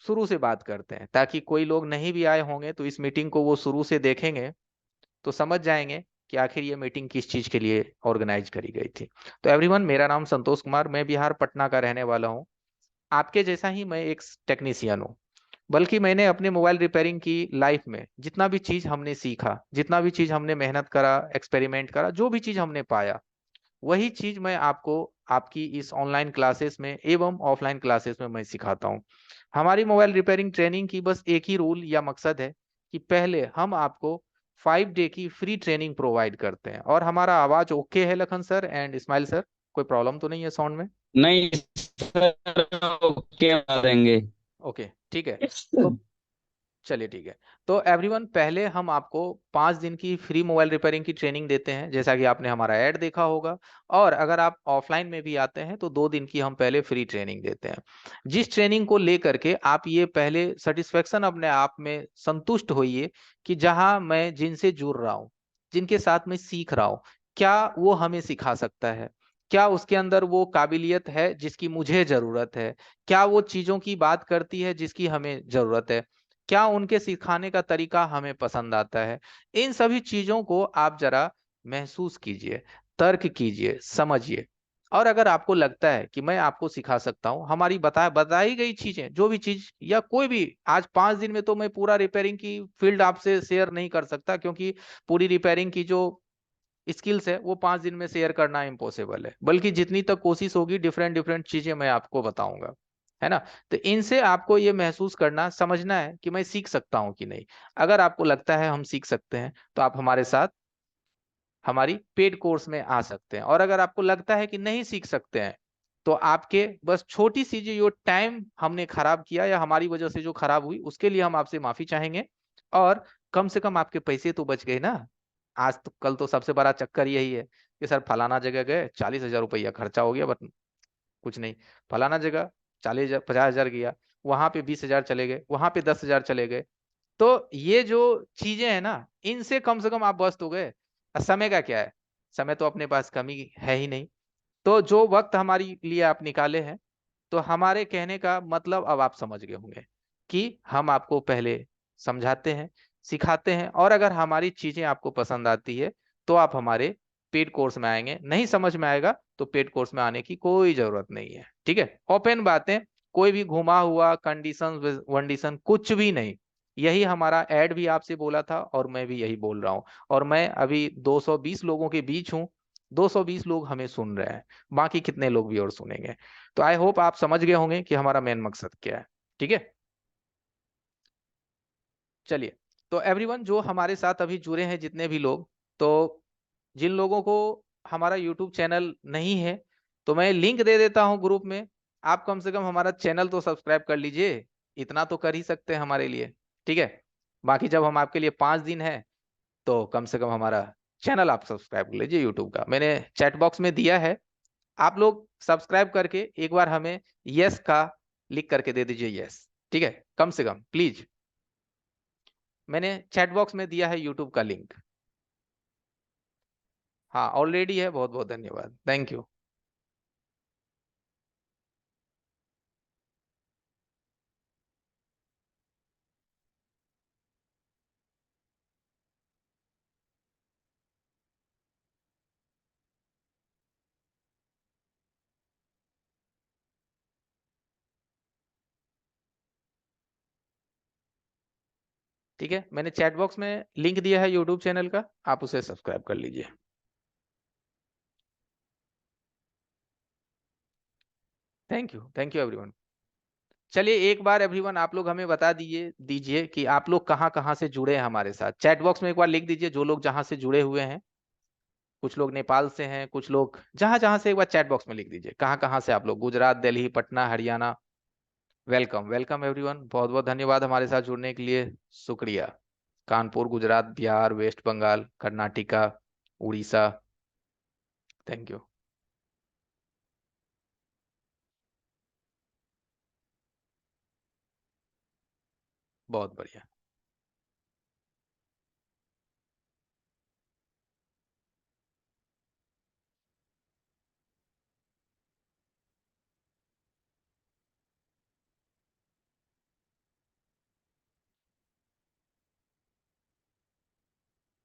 शुरू से बात करते हैं, ताकि कोई लोग नहीं भी आए होंगे तो इस मीटिंग को वो शुरू से देखेंगे तो समझ जाएंगे कि आखिर ये मीटिंग किस चीज के लिए ऑर्गेनाइज करी गई थी। तो एवरीवन, मेरा नाम संतोष कुमार, मैं बिहार पटना का रहने वाला हूँ। आपके जैसा ही मैं एक टेक्नीशियन हूँ, बल्कि मैंने अपने मोबाइल रिपेयरिंग की लाइफ में जितना भी चीज हमने सीखा, जितना भी चीज हमने मेहनत करा, एक्सपेरिमेंट करा, जो भी चीज हमने पाया, वही चीज मैं आपको आपकी इस ऑनलाइन क्लासेस में एवं ऑफलाइन क्लासेस में मैं सिखाता हूँ। हमारी मोबाइल रिपेयरिंग ट्रेनिंग की बस एक ही रूल या मकसद है कि पहले हम आपको 5 डे की फ्री ट्रेनिंग प्रोवाइड करते हैं। और हमारा आवाज ओके है Lakhan sir and Ismail sir? कोई प्रॉब्लम तो नहीं है साउंड में? नहीं सर, ओके बता देंगे। ओके, ठीक है। तो चलिए ठीक है। तो एवरीवन, पहले हम आपको 5 दिन की फ्री मोबाइल रिपेयरिंग की ट्रेनिंग देते हैं, जैसा कि आपने हमारा ऐड देखा होगा। और अगर आप ऑफलाइन में भी आते हैं तो 2 दिन की हम पहले फ्री ट्रेनिंग देते हैं, जिस ट्रेनिंग को लेकर के आप ये पहले सेटिस्फेक्शन अपने आप में संतुष्ट होइए कि जहां मैं जिनसे जुड़ रहा हूँ, जिनके साथ मैं सीख रहा हूँ, क्या वो हमें सिखा सकता है, क्या उसके अंदर वो काबिलियत है जिसकी मुझे जरूरत है, क्या वो चीजों की बात करती है जिसकी हमें जरूरत है, क्या उनके सिखाने का तरीका हमें पसंद आता है। इन सभी चीजों को आप जरा महसूस कीजिए, तर्क कीजिए, समझिए। और अगर आपको लगता है कि मैं आपको सिखा सकता हूं, हमारी बताई गई चीजें, जो भी चीज या कोई भी, आज 5 दिन में तो मैं पूरा रिपेयरिंग की फील्ड आपसे शेयर नहीं कर सकता, क्योंकि पूरी रिपेयरिंग की जो स्किल्स है वो 5 दिन में शेयर करना इम्पॉसिबल है। बल्कि जितनी तक कोशिश होगी, डिफरेंट डिफरेंट चीजें मैं आपको बताऊंगा, है ना। तो इनसे आपको ये महसूस करना, समझना है कि मैं सीख सकता हूं कि नहीं। अगर आपको लगता है हम सीख सकते हैं तो आप हमारे साथ हमारी पेड कोर्स में आ सकते हैं। और अगर आपको लगता है कि नहीं सीख सकते हैं, तो आपके बस छोटी सी जो टाइम हमने खराब किया या हमारी वजह से जो खराब हुई, उसके लिए हम आपसे माफी चाहेंगे। और कम से कम आपके पैसे तो बच गए ना। आज तो कल तो सबसे बड़ा चक्कर यही है कि सर फलाना जगह गए, 40,000 रुपया खर्चा हो गया, बट कुछ नहीं। फलाना जगह 40,000 50,000 गया, वहां पे 20,000 चले गए, वहां पे 10,000 चले गए। तो ये जो चीजें हैं ना, इनसे कम से कम आप बच तो गए। और समय का क्या है, समय तो अपने पास कमी है ही नहीं। तो जो वक्त हमारे लिए आप निकाले हैं, तो हमारे कहने का मतलब अब आप समझ गए होंगे कि हम आपको पहले समझाते हैं, सिखाते हैं, और अगर हमारी चीजें आपको पसंद आती है तो आप हमारे पेड कोर्स में आएंगे। नहीं समझ में आएगा तो पेड कोर्स में आने की कोई जरूरत नहीं है, ठीक है। ओपन बातें, कोई भी घुमा हुआ कंडीशन वंडीशन कुछ भी नहीं। यही हमारा ऐड भी आपसे बोला था और मैं भी यही बोल रहा हूँ। और मैं अभी 220 लोगों के बीच हूँ, 220 लोग हमें सुन रहे हैं, बाकी कितने लोग भी और सुनेंगे। तो आई होप आप समझ गए होंगे कि हमारा मेन मकसद क्या है, ठीक है। चलिए, तो एवरीवन जो हमारे साथ अभी जुड़े हैं जितने भी लोग, तो जिन लोगों को हमारा यूट्यूब चैनल नहीं है, तो मैं लिंक दे देता हूं ग्रुप में। आप कम से कम हमारा चैनल तो सब्सक्राइब कर लीजिए, इतना तो कर ही सकते हैं हमारे लिए, ठीक है। बाकी जब हम आपके लिए 5 दिन है, तो कम से कम हमारा चैनल आप सब्सक्राइब कर लीजिए यूट्यूब का, मैंने चैट बॉक्स में दिया है। आप लोग सब्सक्राइब करके एक बार हमें यस का लिख करके दे दीजिए, यस, ठीक है, कम से कम प्लीज। मैंने चैट बॉक्स में दिया है यूट्यूब का लिंक। हाँ, ऑलरेडी है, बहुत बहुत धन्यवाद, थैंक यू। ठीक है, मैंने चैट बॉक्स में लिंक दिया है यूट्यूब चैनल का, आप उसे सब्सक्राइब कर लीजिए। Thank you everyone. चलिए एक बार एवरीवन आप लोग हमें बता दीजिए दीजिए कि आप लोग कहाँ कहाँ से जुड़े हैं हमारे साथ। चैट बॉक्स में एक बार लिख दीजिए जो लोग जहाँ से जुड़े हुए हैं। कुछ लोग नेपाल से हैं, कुछ लोग जहाँ जहाँ से, एक बार चैट बॉक्स में लिख दीजिए कहाँ कहाँ से आप लोग, Gujarat, Delhi, Patna, Haryana. Welcome welcome everyone, बहुत बहुत धन्यवाद हमारे साथ जुड़ने के लिए, शुक्रिया। Kanpur, Gujarat, Bihar, West Bengal, Karnataka, Orissa, thank you. बहुत बढ़िया।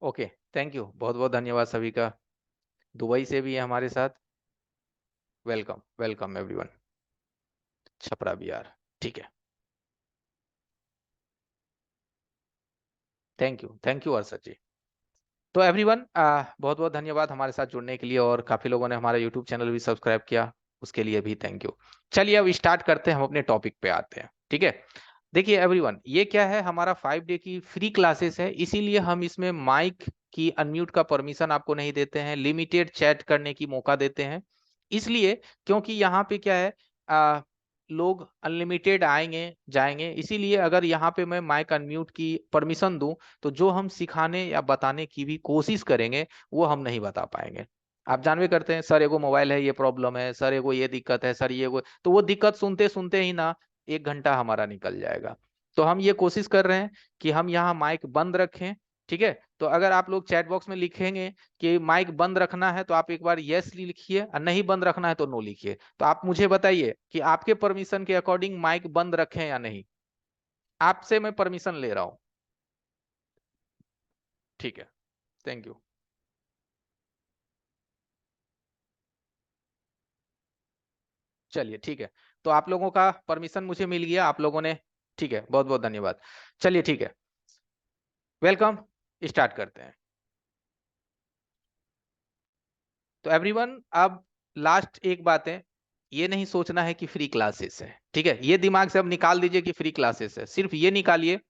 ओके, थैंक यू, बहुत बहुत धन्यवाद सभी का। दुबई से भी है हमारे साथ, welcome welcome everyone. Chhapra Bihar, ठीक है, थैंक यू अर्षद जी। तो एवरीवन बहुत बहुत धन्यवाद हमारे साथ जुड़ने के लिए, और काफी लोगों ने हमारा यूट्यूब चैनल भी सब्सक्राइब किया, उसके लिए भी थैंक यू। चलिए अब स्टार्ट करते हैं, हम अपने टॉपिक पे आते हैं, ठीक है। देखिए एवरीवन, ये क्या है, हमारा 5 डे की फ्री क्लासेस है, इसीलिए हम इसमें माइक की अनम्यूट का परमिशन आपको नहीं देते हैं, लिमिटेड चैट करने की मौका देते हैं। इसलिए क्योंकि यहाँ पे क्या है, लोग अनलिमिटेड आएंगे जाएंगे, इसीलिए अगर यहाँ पे मैं माइक अनम्यूट की परमिशन दूं तो जो हम सिखाने या बताने की भी कोशिश करेंगे वो हम नहीं बता पाएंगे। आप जानवे करते हैं, सर एगो मोबाइल है, ये प्रॉब्लम है, सर एगो ये दिक्कत है, सर ये तो वो दिक्कत सुनते सुनते ही ना 1 घंटा हमारा निकल जाएगा। तो हम ये कोशिश कर रहे हैं कि हम यहाँ माइक बंद रखें, ठीक है। तो अगर आप लोग चैट बॉक्स में लिखेंगे कि माइक बंद रखना है तो आप एक बार यस लिखिए, और नहीं बंद रखना है तो नो लिखिए। तो आप मुझे बताइए कि आपके परमिशन के अकॉर्डिंग माइक बंद रखें या नहीं। आपसे मैं परमिशन ले रहा हूं, ठीक है, थैंक यू। चलिए ठीक है, तो आप लोगों का परमिशन मुझे मिल गया, आप लोगों ने, ठीक है, बहुत बहुत धन्यवाद। चलिए ठीक है, वेलकम, स्टार्ट करते हैं। तो एवरीवन, अब लास्ट एक बात है, ये नहीं सोचना है कि फ्री क्लासेस है, ठीक है, ये दिमाग से अब निकाल दीजिए कि फ्री क्लासेस है। सिर्फ ये निकालिए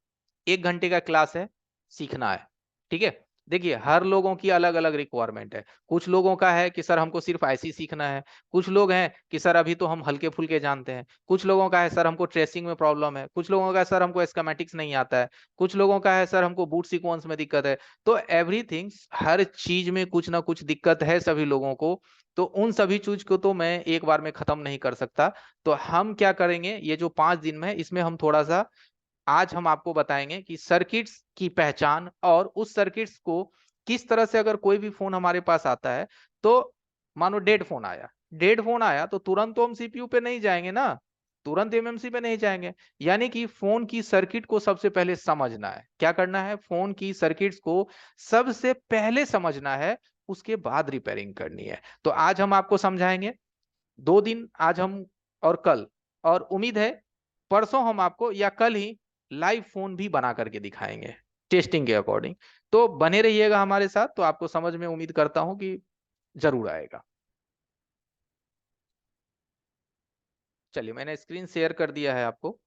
1 घंटे का क्लास है, सीखना है, ठीक है। देखिए हर लोगों की अलग अलग रिक्वायरमेंट है। कुछ लोगों का है कि सर हमको सिर्फ आईसी सीखना है, कुछ लोग हैं कि सर अभी तो हम हल्के फुल्के जानते हैं, कुछ लोगों का है सर हमको ट्रेसिंग में प्रॉब्लम है, कुछ लोगों का है सर हमको स्कीमेटिक्स नहीं आता है, कुछ लोगों का है सर हमको बूट सीक्वेंस में दिक्कत है। तो एवरीथिंग, हर चीज में कुछ ना कुछ दिक्कत है सभी लोगों को। तो उन सभी चीज को तो मैं एक बार में खत्म नहीं कर सकता। तो हम क्या करेंगे, ये जो 5 दिन में है इसमें हम थोड़ा सा, आज हम आपको बताएंगे कि सर्किट्स की पहचान, और उस सर्किट्स को किस तरह से, अगर कोई भी फोन हमारे पास आता है तो मानो डेड फोन आया तो तुरंत तो हम सीपीयू पे नहीं जाएंगे ना, तुरंत एमएमसी पे नहीं जाएंगे। यानी कि फोन की सर्किट को सबसे पहले समझना है। क्या करना है, फोन की सर्किट्स को सबसे पहले समझना है, उसके बाद रिपेयरिंग करनी है। तो आज हम आपको समझाएंगे 2 दिन, आज हम और कल, और उम्मीद है परसों हम आपको या कल ही लाइव फोन भी बना करके दिखाएंगे टेस्टिंग के अकॉर्डिंग। तो बने रहिएगा हमारे साथ, तो आपको समझ में उम्मीद करता हूं कि जरूर आएगा। चलिए मैंने स्क्रीन शेयर कर दिया है आपको।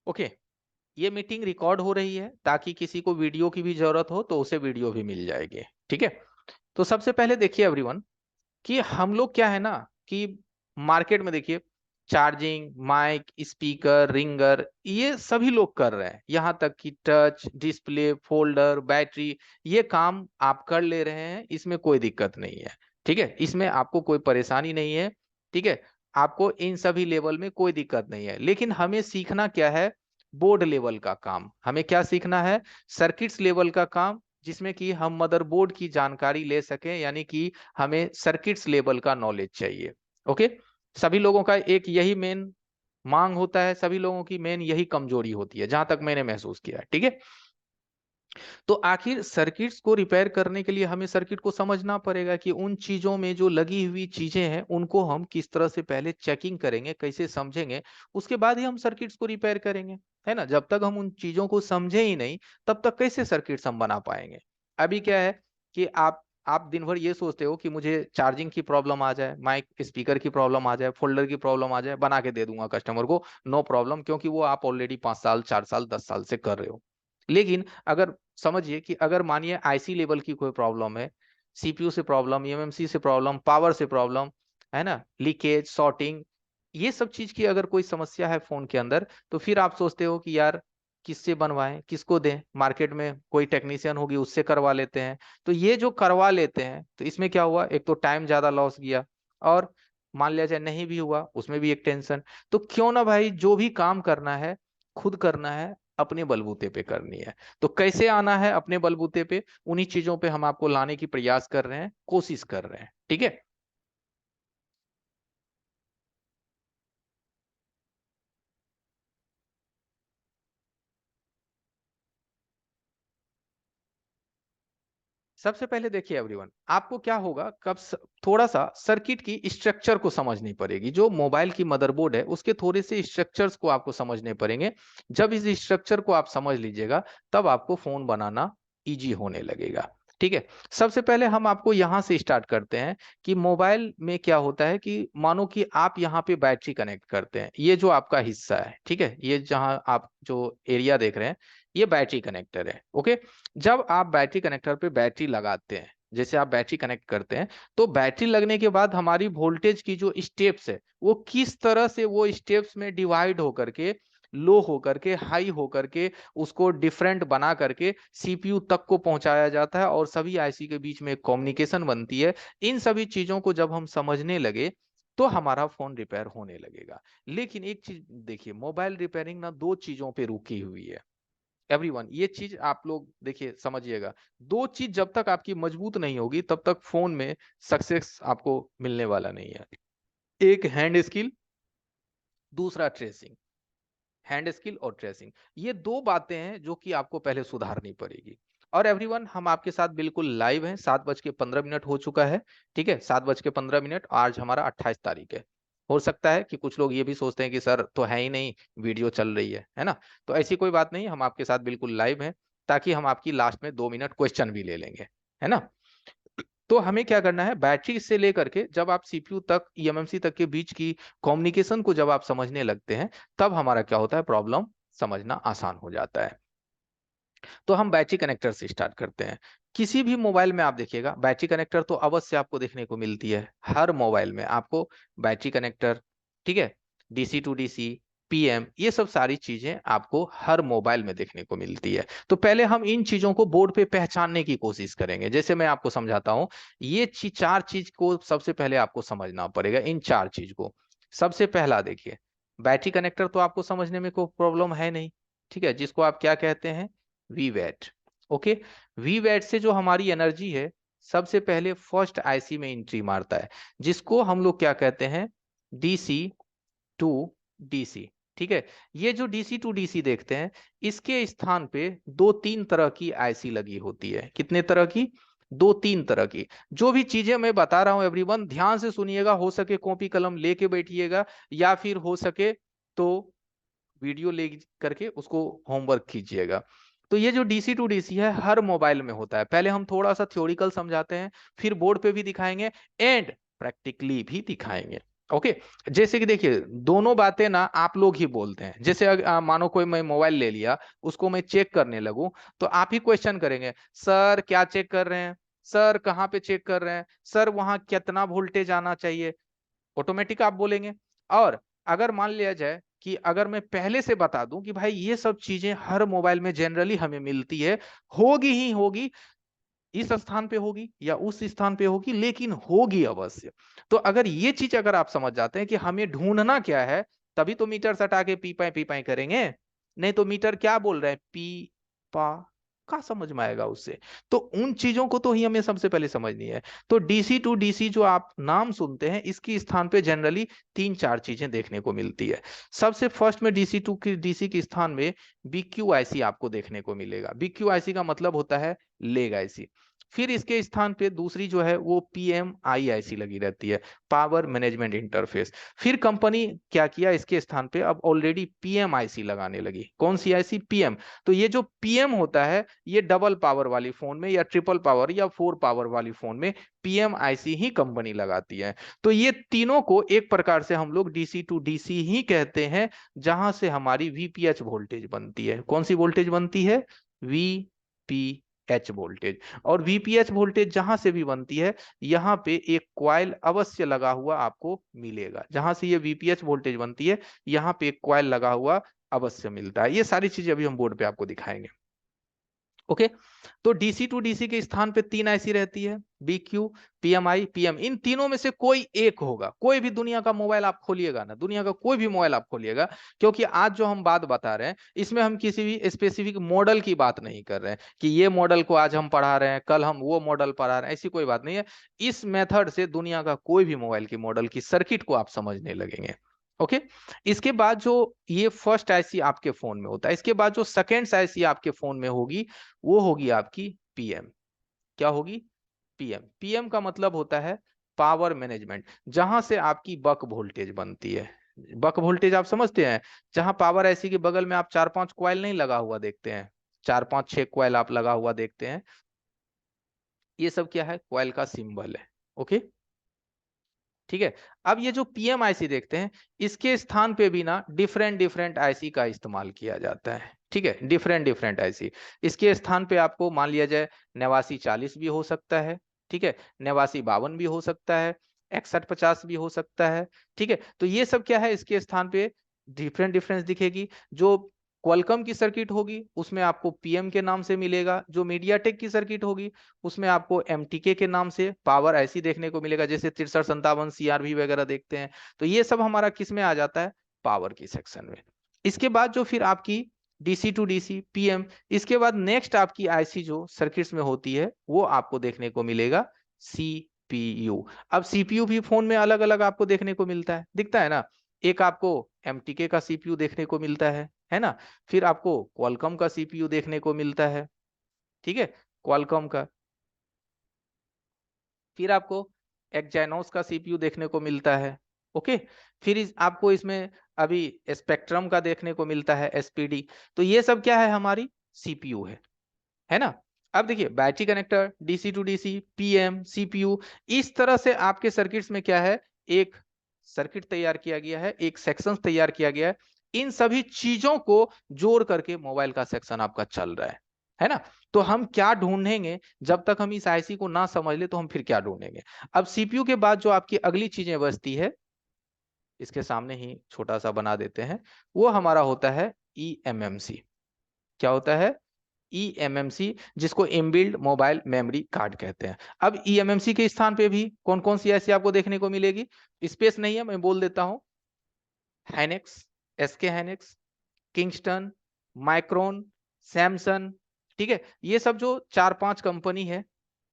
ओके, ये मीटिंग रिकॉर्ड हो रही है ताकि किसी को वीडियो की भी जरूरत हो तो उसे वीडियो भी मिल जाएगी, ठीक है। तो सबसे पहले देखिए एवरीवन, कि हम लोग क्या है ना, कि मार्केट में देखिए चार्जिंग, माइक, स्पीकर, रिंगर, ये सभी लोग कर रहे हैं, यहाँ तक कि टच डिस्प्ले, फोल्डर, बैटरी, ये काम आप कर ले रहे हैं, इसमें कोई दिक्कत नहीं है, ठीक है, इसमें आपको कोई परेशानी नहीं है, ठीक है। आपको इन सभी लेवल में कोई दिक्कत नहीं है, लेकिन हमें सीखना क्या है, बोर्ड लेवल का काम। हमें क्या सीखना है, सर्किट्स लेवल का काम, जिसमें कि हम मदरबोर्ड की जानकारी ले सकें, यानी कि हमें सर्किट्स लेवल का नॉलेज चाहिए। ओके, सभी लोगों का एक यही मेन मांग होता है, सभी लोगों की मेन यही कमजोरी होती है, जहां तक मैंने महसूस किया है, ठीक है। तो आखिर सर्किट्स को रिपेयर करने के लिए हमें सर्किट को समझना पड़ेगा कि उन चीजों में जो लगी हुई चीजें हैं उनको हम किस तरह से पहले चेकिंग करेंगे, कैसे समझेंगे, उसके बाद ही हम सर्किट्स को रिपेयर करेंगे, है ना। जब तक हम उन चीजों को समझे ही नहीं, तब तक कैसे सर्किट्स हम बना पाएंगे। अभी क्या है कि आप दिन भर ये सोचते हो कि मुझे चार्जिंग की प्रॉब्लम आ जाए, माइक स्पीकर की प्रॉब्लम आ जाए, फोल्डर की प्रॉब्लम आ जाए, बना के दे दूंगा कस्टमर को, नो प्रॉब्लम, क्योंकि वो आप ऑलरेडी 5 साल 4 साल 10 साल से कर रहे हो। लेकिन अगर समझिए कि अगर मानिए आईसी लेवल की कोई प्रॉब्लम है, सीपीयू से प्रॉब्लम, एमएमसी से प्रॉब्लम, पावर से प्रॉब्लम, है ना, लीकेज, शॉर्टिंग, ये सब चीज की अगर कोई समस्या है फोन के अंदर, तो फिर आप सोचते हो कि यार किससे बनवाएं, किसको दें, मार्केट में कोई टेक्नीशियन होगी उससे करवा लेते हैं। तो ये जो करवा लेते हैं तो इसमें क्या हुआ, एक तो टाइम ज्यादा लॉस गया, और मान लिया जाए नहीं भी हुआ उसमें भी एक टेंशन। तो क्यों ना भाई, जो भी काम करना है खुद करना है, अपने बलबूते पे करनी है। तो कैसे आना है अपने बलबूते पे, उन्हीं चीजों पे हम आपको लाने की प्रयास कर रहे हैं, कोशिश कर रहे हैं, ठीक है। सबसे पहले देखिए एवरीवन, आपको क्या होगा, थोड़ा सा सर्किट की स्ट्रक्चर को समझनी पड़ेगी। जो मोबाइल की मदरबोर्ड है उसके थोड़े से स्ट्रक्चर्स को आपको समझने पड़ेंगे। जब इस स्ट्रक्चर को आप समझ लीजिएगा तब आपको फोन बनाना इजी होने लगेगा, ठीक है। सबसे पहले हम आपको यहां से स्टार्ट करते हैं कि मोबाइल में क्या होता है कि मानो कि आप यहाँ पे बैटरी कनेक्ट करते हैं, ये जो आपका हिस्सा है, ठीक है, ये जहां आप जो एरिया देख रहे हैं ये बैटरी कनेक्टर है, ओके। जब आप बैटरी कनेक्टर पे बैटरी लगाते हैं, जैसे आप बैटरी कनेक्ट करते हैं, तो बैटरी लगने के बाद हमारी वोल्टेज की जो स्टेप्स है वो किस तरह से वो स्टेप्स में डिवाइड होकर के, लो होकर के, हाई होकर के, उसको डिफरेंट बना करके सीपीयू तक को पहुंचाया जाता है और सभी आईसी के बीच में कम्युनिकेशन बनती है। इन सभी चीजों को जब हम समझने लगे तो हमारा फोन रिपेयर होने लगेगा। लेकिन एक चीज देखिए, मोबाइल रिपेयरिंग ना दो चीजों पे रुकी हुई है एवरीवन, ये चीज आप लोग देखिए समझिएगा। दो चीज जब तक आपकी मजबूत नहीं होगी तब तक फोन में सक्सेस आपको मिलने वाला नहीं है। एक हैंड स्किल, दूसरा ट्रेसिंग। हैंड स्किल और ट्रेसिंग, ये दो बातें हैं जो कि आपको पहले सुधारनी पड़ेगी। और एवरीवन, हम आपके साथ बिल्कुल लाइव हैं, 7:15 हो चुका है, ठीक है, 7:15। आज हमारा 28 तारीख है। हो सकता है कि कुछ लोग ये भी सोचते हैं कि सर तो है ही नहीं, वीडियो चल रही है ना। तो ऐसी कोई बात नहीं, हम आपके साथ बिल्कुल लाइव हैं, ताकि हम आपकी लास्ट में 2 मिनट क्वेश्चन भी ले लेंगे, है ना। तो हमें क्या करना है, बैटरी से लेकर के जब आप सीपीयू तक, ईएमएमसी तक के बीच की कम्युनिकेशन को जब आप समझने लगते हैं, तब हमारा क्या होता है, प्रॉब्लम समझना आसान हो जाता है। तो हम बैटरी कनेक्टर से स्टार्ट करते हैं। किसी भी मोबाइल में आप देखिएगा बैटरी कनेक्टर तो अवश्य आपको देखने को मिलती है, हर मोबाइल में आपको बैटरी कनेक्टर, ठीक है, डीसी टू डीसी, पीएम, ये सब सारी चीजें आपको हर मोबाइल में देखने को मिलती है। तो पहले हम इन चीजों को बोर्ड पे पहचानने की कोशिश करेंगे। जैसे मैं आपको समझाता हूं, ये चार चीज को सबसे पहले आपको समझना पड़ेगा, इन चार चीज को। सबसे पहला देखिए, बैटरी कनेक्टर तो आपको समझने में कोई प्रॉब्लम है नहीं, ठीक है, जिसको आप क्या कहते हैं, V bat, okay. V bat से जो हमारी एनर्जी है सबसे पहले फर्स्ट आईसी में एंट्री मारता है, जिसको हम लोग क्या कहते हैं, डीसी टू डीसी, ठीक है। ये जो डीसी टू डीसी देखते हैं, इसके स्थान पे दो तीन तरह की आईसी लगी होती है। कितने तरह की, दो तीन तरह की। जो भी चीजें मैं बता रहा हूं एवरीवन ध्यान से सुनिएगा, हो सके कॉपी कलम लेके बैठिएगा, या फिर हो सके तो वीडियो ले करके उसको होमवर्क कीजिएगा। तो ये जो डीसी टू डीसी है हर मोबाइल में होता है। पहले हम थोड़ा सा थ्योरिकल समझाते हैं, फिर बोर्ड पे भी दिखाएंगे एंड प्रैक्टिकली भी दिखाएंगे, ओके। जैसे कि देखिए, दोनों बातें ना आप लोग ही बोलते हैं। जैसे मानो कोई मैं मोबाइल ले लिया, उसको मैं चेक करने लगूं, तो आप ही क्वेश्चन करेंगे, सर क्या चेक कर रहे हैं, सर कहाँ पे चेक कर रहे हैं, सर वहां कितना वोल्टेज आना चाहिए, ऑटोमेटिक आप बोलेंगे। और अगर मान लिया जाए कि अगर मैं पहले से बता दूं कि भाई ये सब चीजें हर मोबाइल में जनरली हमें मिलती है, होगी ही होगी, इस स्थान पे होगी या उस स्थान पे होगी, लेकिन होगी अवश्य। तो अगर ये चीज अगर आप समझ जाते हैं कि हमें ढूंढना क्या है, तभी तो मीटर सटा के पी पाई करेंगे। नहीं तो मीटर क्या बोल रहे हैं, पी पा, का समझ में आएगा उससे। तो उन चीजों को तो ही हमें सबसे पहले समझनी है। तो डीसी टू डीसी जो आप नाम सुनते हैं, इसकी स्थान पे जनरली तीन चार चीजें देखने को मिलती है। सबसे फर्स्ट में डीसी टू की डीसी के स्थान में बीक्यूआईसी आपको देखने को मिलेगा। बीक्यूआईसी का मतलब होता है लेग आईसी। फिर इसके स्थान पे दूसरी जो है वो पीएमआईआईसी लगी रहती है, पावर मैनेजमेंट इंटरफेस। फिर कंपनी क्या किया, इसके स्थान पे अब ऑलरेडी पीएमआईसी लगाने लगी। कौन सी आईसी, पीएम। तो ये जो पीएम होता है, ये डबल पावर वाली फोन में या ट्रिपल पावर या फोर पावर वाली फोन में पीएमआईसी ही कंपनी लगाती है। तो ये तीनों को एक प्रकार से हम लोग डीसी टू डीसी ही कहते हैं, जहां से हमारी वीपीएच वोल्टेज बनती है। कौन सी वोल्टेज बनती है, वीपीएच वोल्टेज। और वीपीएच वोल्टेज जहां से भी बनती है, यहाँ पे एक कॉइल अवश्य लगा हुआ आपको मिलेगा। जहां से ये वीपीएच वोल्टेज बनती है, यहाँ पे एक कॉइल लगा हुआ अवश्य मिलता है। ये सारी चीजें अभी हम बोर्ड पे आपको दिखाएंगे, ओके। तो डीसी टू डीसी के स्थान पे 3 आईसी रहती है, बीक्यू, पीएमआई, पीएम। इन तीनों में से कोई एक होगा। कोई भी दुनिया का मोबाइल आप खोलिएगा ना, दुनिया का कोई भी मोबाइल आप खोलिएगा, क्योंकि आज जो हम बात बता रहे हैं इसमें हम किसी भी स्पेसिफिक मॉडल की बात नहीं कर रहे हैं कि ये मॉडल को आज हम पढ़ा रहे हैं, कल हम वो मॉडल पढ़ा रहे हैं, ऐसी कोई बात नहीं है। इस मेथड से दुनिया का कोई भी मोबाइल की मॉडल की सर्किट को आप समझने लगेंगे। ओके। इसके बाद जो ये फर्स्ट आईसी आपके फोन में होता है, इसके बाद जो सेकेंड आईसी आपके फोन में होगी वो होगी आपकी पीएम। क्या होगी? पीएम। पीएम का मतलब होता है पावर मैनेजमेंट, जहां से आपकी बक वोल्टेज बनती है। बक वोल्टेज आप समझते हैं, जहां पावर आईसी के बगल में आप 4-5 कॉइल नहीं लगा हुआ देखते हैं, 4-5-6 कॉइल आप लगा हुआ देखते हैं, ये सब क्या है? कॉइल का सिंबल है। ओके, ठीक है। अब ये जो पीएम आईसी देखते हैं, इसके स्थान पे भी ना डिफरेंट डिफरेंट आईसी का इस्तेमाल किया जाता है। ठीक है, डिफरेंट डिफरेंट आईसी। इसके स्थान पे आपको मान लिया जाए 8940 भी हो सकता है, ठीक है, 8952 भी हो सकता है, 6150 भी हो सकता है। ठीक है, तो ये सब क्या है, इसके स्थान पे डिफरेंट डिफरेंस दिखेगी। जो क्वालकॉम की सर्किट होगी उसमें आपको पीएम के नाम से मिलेगा, जो मीडियाटेक की सर्किट होगी उसमें आपको एमटीके के नाम से पावर ऐसी देखने को मिलेगा, जैसे 6357 सीआरवी वगैरह देखते हैं। तो ये सब हमारा किस में आ जाता है? पावर की सेक्शन में। इसके बाद जो फिर आपकी डीसी टू डीसी पीएम, इसके बाद नेक्स्ट आपकी आईसी जो सर्किट्स में होती है वो आपको देखने को मिलेगा सीपीयू। अब सीपीयू भी फोन में अलग अलग आपको देखने को मिलता है, दिखता है ना। एक आपको एमटीके का सीपीयू देखने को मिलता है ना। फिर आपको क्वालकॉम का सीपीयू देखने को मिलता है, ठीक है, क्वालकॉम का। फिर आपको एक्जाइनोस का सीपीयू देखने को मिलता है। ओके। फिर आपको इसमें अभी स्पेक्ट्रम का देखने को मिलता है, एसपीडी। तो ये सब क्या है? हमारी सीपीयू है ना। अब देखिए, battery connector, DC to DC, PM, CPU, इस तरह से आपके सर्किट्स में क्या है? एक सर्किट तैयार किया गया है, एक सेक्शन तैयार किया गया है। इन सभी चीजों को जोड़ करके मोबाइल का सेक्शन आपका चल रहा है ना। तो हम क्या ढूंढेंगे? जब तक हम इस आईसी को ना समझ ले तो हम फिर क्या ढूंढेंगे? अब सीपीयू के बाद जो आपकी अगली चीजें बचती है, इसके सामने ही छोटा सा बना देते हैं, वो हमारा होता है ईएमएमसी। क्या होता है? ईएमएमसी, जिसको इनबिल्ड मोबाइल मेमोरी कार्ड कहते हैं। अब ईएमएमसी के स्थान पे भी कौन कौन सी ऐसी आपको देखने को मिलेगी? स्पेस नहीं है, मैं बोल देता हूं। Hynix, SK Hynix, Kingston, Micron, Samsung. ठीक है, ये सब जो 4-5 कंपनी है,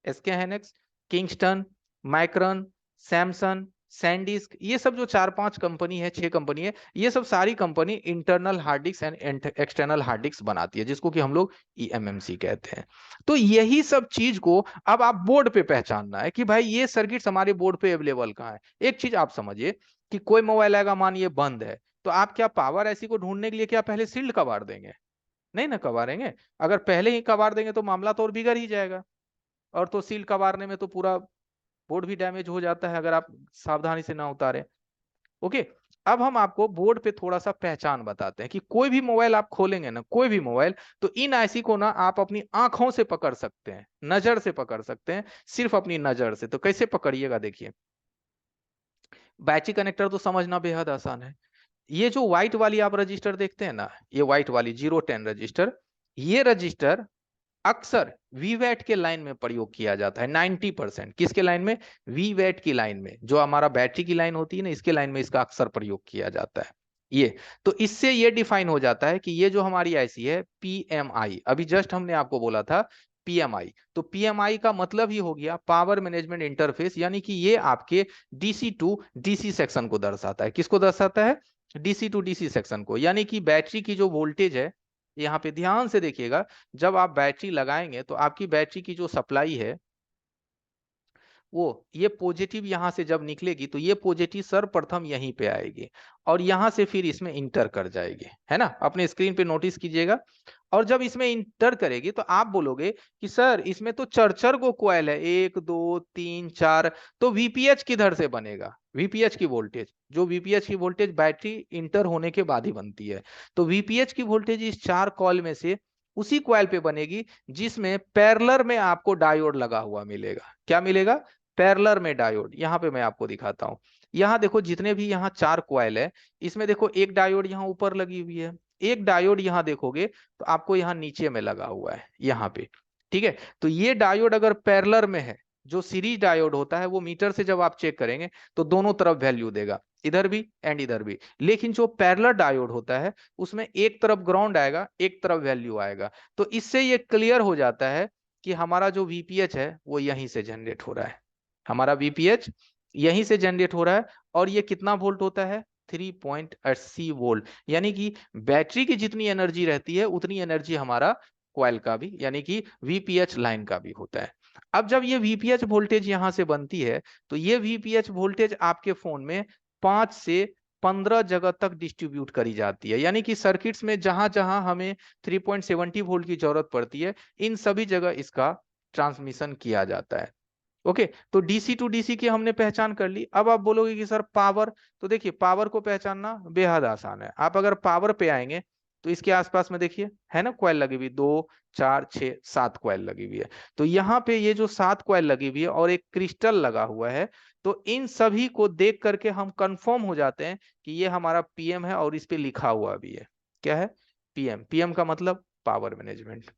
SK Hynix, Kingston, Micron, Samsung, SanDisk, ये सब जो 4-5 कंपनी है, 6 कंपनी है, ये सब सारी company internal hard disk and external hard disk बनाती है, जिसको कि हम लोग ईएमएमसी कहते हैं। तो यही सब चीज को अब आप बोर्ड पे पहचानना है कि भाई ये सर्किट्स हमारे बोर्ड पे अवेलेबल कहाँ है। एक चीज आप समझिए कि कोई मोबाइल आएगा, मान ये बंद है, तो आप क्या पावर ऐसी को ढूंढने के लिए क्या पहले सील्ड कबाड़ देंगे? नहीं ना कबाड़ेंगे। अगर पहले ही कबाड़ देंगे तो मामला तो और बिगड़ ही जाएगा। और तो सील कबाड़ने में तो पूरा बोर्ड भी डैमेज हो जाता है अगर आप सावधानी से ना उतारें। ओके। अब हम आपको बोर्ड पे थोड़ा सा पहचान बताते हैं कि कोई भी मोबाइल आप खोलेंगे ना, कोई भी मोबाइल, तो इन आईसी को ना आप अपनी आंखों से पकड़ सकते हैं, नजर से पकड़ सकते हैं, सिर्फ अपनी नजर से। तो कैसे पकड़िएगा? देखिए, बैटरी कनेक्टर तो समझना बेहद आसान है। ये जो व्हाइट वाली आप रजिस्टर देखते हैं ना, ये व्हाइट वाली 010 रजिस्टर, ये रजिस्टर अक्सर वीवैट के लाइन में प्रयोग किया जाता है। 90%। किसके लाइन में? वीवैट की लाइन में, जो हमारा बैटरी की लाइन होती है ना, इसके लाइन में इसका अक्सर प्रयोग किया जाता है। ये तो इससे ये डिफाइन हो जाता है कि ये जो हमारी आईसी है पीएमआई, अभी जस्ट हमने आपको बोला था पीएमआई, तो पीएमआई का मतलब ही हो गया पावर मैनेजमेंट इंटरफेस, यानी कि ये आपके डीसी टू डीसी सेक्शन को दर्शाता है। किसको दर्शाता है? डीसी टू डीसी सेक्शन को। यानी कि बैटरी की जो वोल्टेज है, यहाँ पे ध्यान से देखिएगा, जब आप बैटरी लगाएंगे तो आपकी बैटरी की जो सप्लाई है, वो ये पॉजिटिव यहां से जब निकलेगी तो ये पॉजिटिव सर्वप्रथम यहीं पे आएगी और यहां से फिर इसमें इंटर कर जाएगी, है ना। अपने स्क्रीन पे नोटिस कीजिएगा। और जब इसमें इंटर करेगी तो आप बोलोगे कि सर इसमें तो चरचर को कॉइल है, 1 2 3 4, तो वीपीएच किधर से बनेगा? वीपीएच की वोल्टेज, जो वीपीएच की वोल्टेज बैटरी इंटर होने के बाद ही बनती है, तो वीपीएच की वोल्टेज इस 4 कॉइल में से उसी कॉइल पे बनेगी जिसमें पैरेलल में आपको डायोड लगा हुआ मिलेगा। क्या मिलेगा? पैरेलल में डायोड। यहाँ पे मैं आपको दिखाता हूँ। यहाँ देखो, जितने भी यहाँ 4 कॉइल है, इसमें देखो एक डायोड यहाँ ऊपर लगी हुई है, एक डायोड यहाँ देखोगे तो आपको यहाँ नीचे में लगा हुआ है यहाँ पे, ठीक है। तो ये डायोड अगर पैरेलल में है, जो सीरीज डायोड होता है वो मीटर से जब आप चेक करेंगे तो दोनों तरफ वैल्यू देगा, इधर भी एंड इधर भी। लेकिन जो पैरेलल डायोड होता है उसमें एक तरफ ग्राउंड आएगा, एक तरफ वैल्यू आएगा। तो इससे ये क्लियर हो जाता है कि हमारा जो वीपीएच है वो यहीं से जनरेट हो रहा है, हमारा वीपीएच यहीं से जनरेट हो रहा है। और ये कितना वोल्ट होता है? 3.80 वोल्ट। यानी कि बैटरी की जितनी एनर्जी रहती है उतनी एनर्जी हमारा कॉइल का भी, यानी कि वीपीएच लाइन का भी होता है। अब जब ये वीपीएच वोल्टेज यहां से बनती है तो ये वीपीएच वोल्टेज आपके फोन में 5 से 15 जगह तक डिस्ट्रीब्यूट करी जाती है। यानी कि सर्किट्स में जहां जहां हमें 3.70 वोल्ट की जरूरत पड़ती है इन सभी जगह इसका ट्रांसमिशन किया जाता है। ओके, तो डीसी टू डीसी की हमने पहचान कर ली। अब आप बोलोगे कि सर पावर, तो देखिए पावर को पहचानना बेहद आसान है। आप अगर पावर पे आएंगे तो इसके आसपास में देखिए है ना कॉइल लगी हुई, 2 4 6 7 कॉइल लगी हुई है। तो यहाँ पे ये जो 7 कॉइल लगी हुई है और एक क्रिस्टल लगा हुआ है, तो इन सभी को देख करके हम कंफर्म हो जाते हैं कि ये हमारा पीएम है और इस पे लिखा हुआ भी है, क्या है? पीएम। पीएम का मतलब पावर मैनेजमेंट,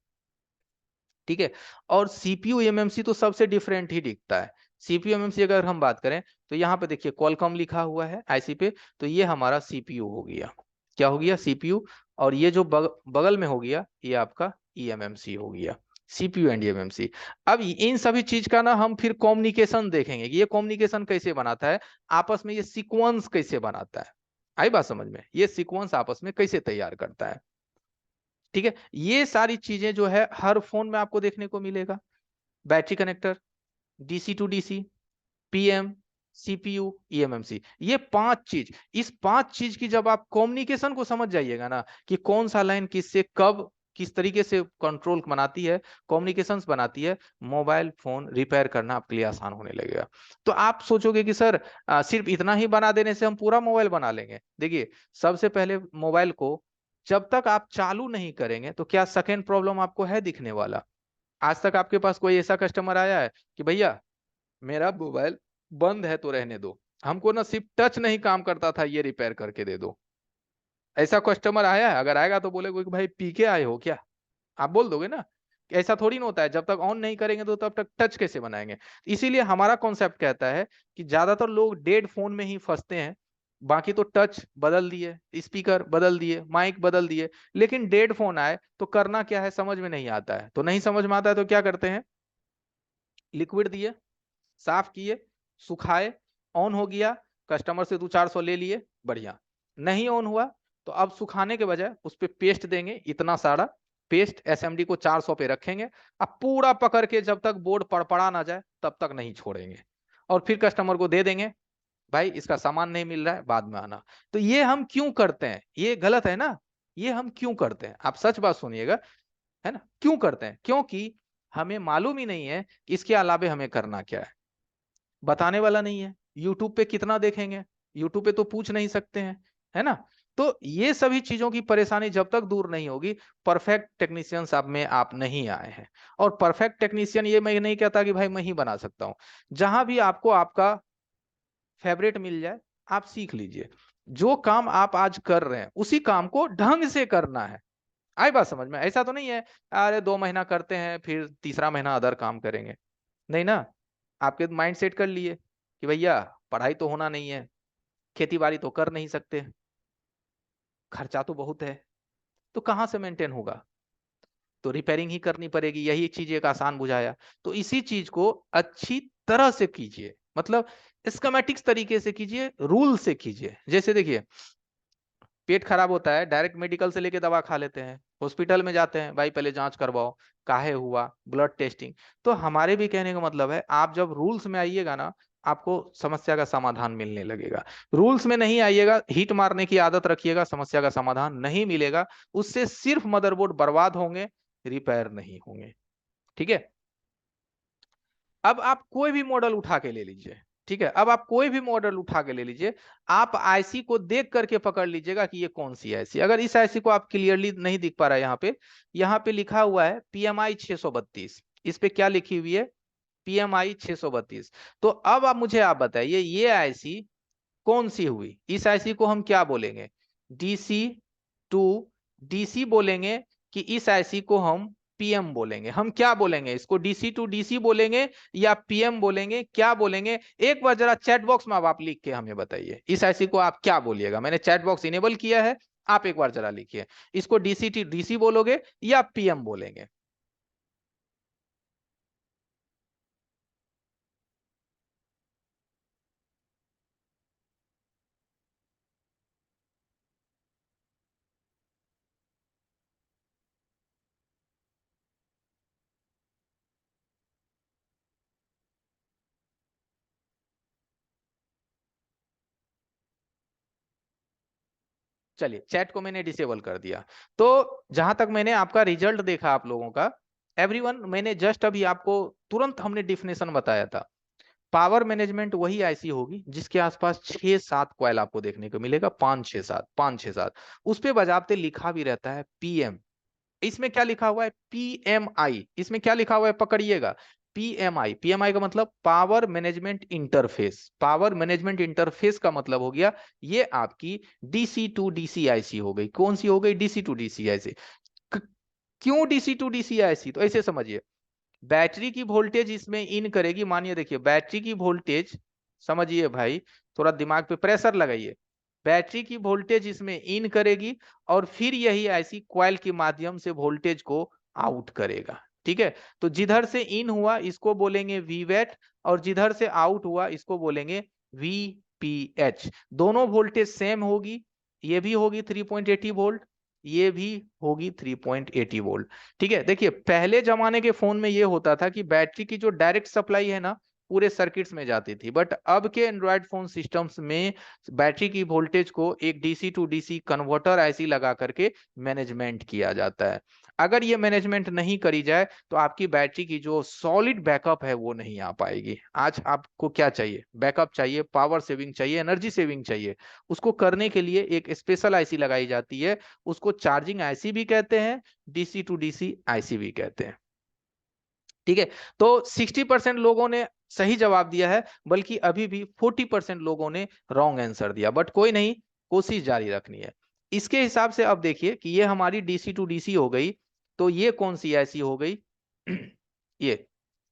ठीक है। और सीपीयू एमएमसी तो सबसे डिफरेंट ही दिखता है। सीपीयू एमएमसी अगर हम बात करें तो यहाँ पे देखिए क्वालकॉम लिखा हुआ है आईसी पे, तो ये हमारा सीपीयू हो गया। क्या हो गया? सीपीयू। और ये जो बगल में हो गया ये आपका ईएमएमसी हो गया, सीपीयू एंड ईएमएमसी। अब इन सभी चीज का ना हम फिर कम्युनिकेशन देखेंगे कि ये कम्युनिकेशन कैसे बनाता है, आपस में ये सीक्वेंस कैसे बनाता है। आई बात समझ में? ये सीक्वेंस आपस में कैसे तैयार करता है, ठीक है। ये सारी चीजें जो है हर फोन में आपको देखने को मिलेगा। Battery connector, DC to DC, PM, CPU, eMMC, ये 5 चीज। इस 5 चीज की जब आप कम्युनिकेशन को समझ जाइएगा ना कि कौन सा लाइन किससे कब किस तरीके से कंट्रोल बनाती है, कम्युनिकेशंस बनाती है, मोबाइल फोन रिपेयर करना आपके लिए आसान होने लगेगा। तो आप सोचोगे कि सर सिर्फ इतना ही बना देने से हम पूरा मोबाइल बना लेंगे? देखिए, सबसे पहले मोबाइल को जब तक आप चालू नहीं करेंगे तो क्या सेकेंड प्रॉब्लम आपको है दिखने वाला? आज तक आपके पास कोई ऐसा कस्टमर आया है कि भैया मेरा मोबाइल बंद है तो रहने दो, हमको ना सिर्फ टच नहीं काम करता था, ये रिपेयर करके दे दो? ऐसा कस्टमर आया है? अगर आएगा तो बोलेगा कि भाई पी के आए हो क्या? आप बोल दोगे ना कि ऐसा थोड़ी ना होता है, जब तक ऑन नहीं करेंगे तो तब तक टच कैसे बनाएंगे। इसीलिए हमारा कॉन्सेप्ट कहता है कि ज्यादातर लोग डेड फोन में ही फंसते हैं। बाकी तो टच बदल दिए, स्पीकर बदल दिए, माइक बदल दिए, लेकिन डेड फोन आए तो करना क्या है समझ में नहीं आता है। तो नहीं समझ में आता है तो क्या करते हैं? लिक्विड दिए, साफ किए, सुखाए, ऑन हो गया, कस्टमर से 200-400 ले लिए, बढ़िया। नहीं ऑन हुआ तो अब सुखाने के बजाय उस पर पेस्ट देंगे, इतना सारा पेस्ट एसएमडी को 400 पे रखेंगे। अब पूरा पकड़ के जब तक बोर्ड पड़पड़ा ना जाए तब तक नहीं छोड़ेंगे, और फिर कस्टमर को दे देंगे, भाई इसका सामान नहीं मिल रहा है बाद में आना। तो ये हम क्यों करते हैं? ये गलत है ना। ये हम क्यों करते हैं? आप सच बात सुनिएगा, है ना, क्यों करते हैं? क्योंकि हमें मालूम ही नहीं है कि इसके अलावे हमें करना क्या है, बताने वाला नहीं है। यूट्यूब पे कितना देखेंगे, यूट्यूब पे तो पूछ नहीं सकते हैं, है ना। तो ये सभी चीजों की परेशानी जब तक दूर नहीं होगी, परफेक्ट टेक्नीशियंस आप में आप नहीं आए हैं। और परफेक्ट टेक्नीशियन ये मैं नहीं कहता कि भाई मैं ही बना सकता हूं। जहां भी आपको आपका फेवरेट मिल जाए आप सीख लीजिए। जो काम आप आज कर रहे हैं उसी काम को ढंग से करना है। आई बात समझ में? ऐसा तो नहीं है अरे 2 महीना करते हैं फिर तीसरा महीना अदर काम करेंगे, नहीं ना। आपके माइंड सेट कर लिए कि भैया पढ़ाई तो होना नहीं है, खेती बाड़ी तो कर नहीं सकते, खर्चा तो बहुत है, तो कहाँ से मेंटेन होगा? तो रिपेयरिंग ही करनी पड़ेगी। यही चीज एक आसान बुझाया। तो इसी चीज को अच्छी तरह से कीजिए, मतलब स्कीमेटिक्स तरीके से कीजिए, रूल से कीजिए। जैसे देखिए, पेट खराब होता है, डायरेक्ट मेडिकल से लेके दवा खा लेते हैं, हॉस्पिटल में जाते हैं, भाई पहले जांच करवाओ, काहे हुआ, ब्लड टेस्टिंग। तो हमारे भी कहने का मतलब है आप जब रूल्स में आइएगा ना आपको समस्या का समाधान मिलने लगेगा। रूल्स में नहीं आइएगा, हिट मारने की आदत रखिएगा, समस्या का समाधान नहीं मिलेगा। उससे सिर्फ मदरबोर्ड बर्बाद होंगे, रिपेयर नहीं होंगे, ठीक है। अब आप कोई भी मॉडल उठा के ले लीजिए, ठीक है। अब आप कोई भी मॉडल उठा के ले लीजिए, आप आईसी को देख करके पकड़ लीजिएगा कि ये कौन सी आईसी। अगर इस आईसी को आप क्लियरली नहीं दिख पा रहा है, यहाँ पे लिखा हुआ है पीएमआई 632, इस पे क्या लिखी हुई है? पीएमआई 632। तो अब आप मुझे आप बताइए ये आईसी कौन सी हुई? इस आईसी को हम क्या बोलेंगे? डीसी टू डीसी बोलेंगे कि इस आईसी को हम पीएम बोलेंगे। हम क्या बोलेंगे, इसको डीसी टू डीसी बोलेंगे या पीएम बोलेंगे, क्या बोलेंगे? एक बार जरा चैट बॉक्स में अब आप लिख के हमें बताइए, इस आईसी को आप क्या बोलिएगा। मैंने चैट बॉक्स इनेबल किया है, आप एक बार जरा लिखिए, इसको डीसी टू डीसी बोलोगे या पीएम बोलेंगे? चलिए, चैट को मैंने डिसेबल कर दिया। तो जहां तक मैंने आपका रिजल्ट देखा आप लोगों का, एवरीवन, मैंने जस्ट अभी आपको तुरंत हमने डिफिनेशन बताया था। पावर मैनेजमेंट वही आईसी होगी जिसके आसपास 6-7 कॉइल आपको देखने को मिलेगा, 5-6-7, 5-6-7। उस पे बजाते लिखा भी रहता है पीएम। इसमें क्या लिखा हुआ है? पीएमआई। इसमें क्या लिखा हुआ है, पकड़िएगा, पीएमआई। पीएमआई का मतलब power management interface. Power management interface का मतलब हो गया ये आपकी डीसी टू डीसी आईसी हो गई। कौन सी हो गई? DC to DC IC. क्यों डीसी टू डीसी आईसी? तो ऐसे समझिए, बैटरी की वोल्टेज इसमें इन करेगी। मानिए, देखिए, बैटरी की वोल्टेज, समझिए भाई, थोड़ा दिमाग पे प्रेशर लगाइए। बैटरी की वोल्टेज इसमें इन करेगी और फिर यही ऐसी कॉइल के माध्यम से वोल्टेज को आउट करेगा। ठीक है? तो जिधर से इन हुआ इसको बोलेंगे वीवैट, और जिधर से आउट हुआ इसको बोलेंगे वीपीएच। दोनों वोल्टेज सेम होगी, ये भी होगी 3.80 वोल्ट, ये भी होगी 3.80 वोल्ट। ठीक है? देखिए, पहले जमाने के फोन में ये होता था कि बैटरी की जो डायरेक्ट सप्लाई है ना, पूरे सर्किट्स में जाती थी, बट अब के एंड्रॉयड फोन सिस्टम्स में बैटरी की वोल्टेज को एक डीसी टू डीसी कन्वर्टर ऐसी लगा करके मैनेजमेंट किया जाता है। अगर ये मैनेजमेंट नहीं करी जाए तो आपकी बैटरी की जो सॉलिड बैकअप है वो नहीं आ पाएगी। आज आपको क्या चाहिए? बैकअप चाहिए, पावर सेविंग चाहिए, एनर्जी सेविंग चाहिए। उसको करने के लिए एक स्पेशल आईसी लगाई जाती है, उसको चार्जिंग आईसी भी कहते हैं, डीसी टू डीसी आईसी भी कहते हैं। ठीक है? तो 60% लोगों ने सही जवाब दिया है, बल्कि अभी भी 40% लोगों ने रॉन्ग आंसर दिया, बट कोई नहीं, कोशिश जारी रखनी है। इसके हिसाब से अब देखिए कि ये हमारी डीसी टू डीसी हो गई, तो ये कौन सी ऐसी हो गई? ये।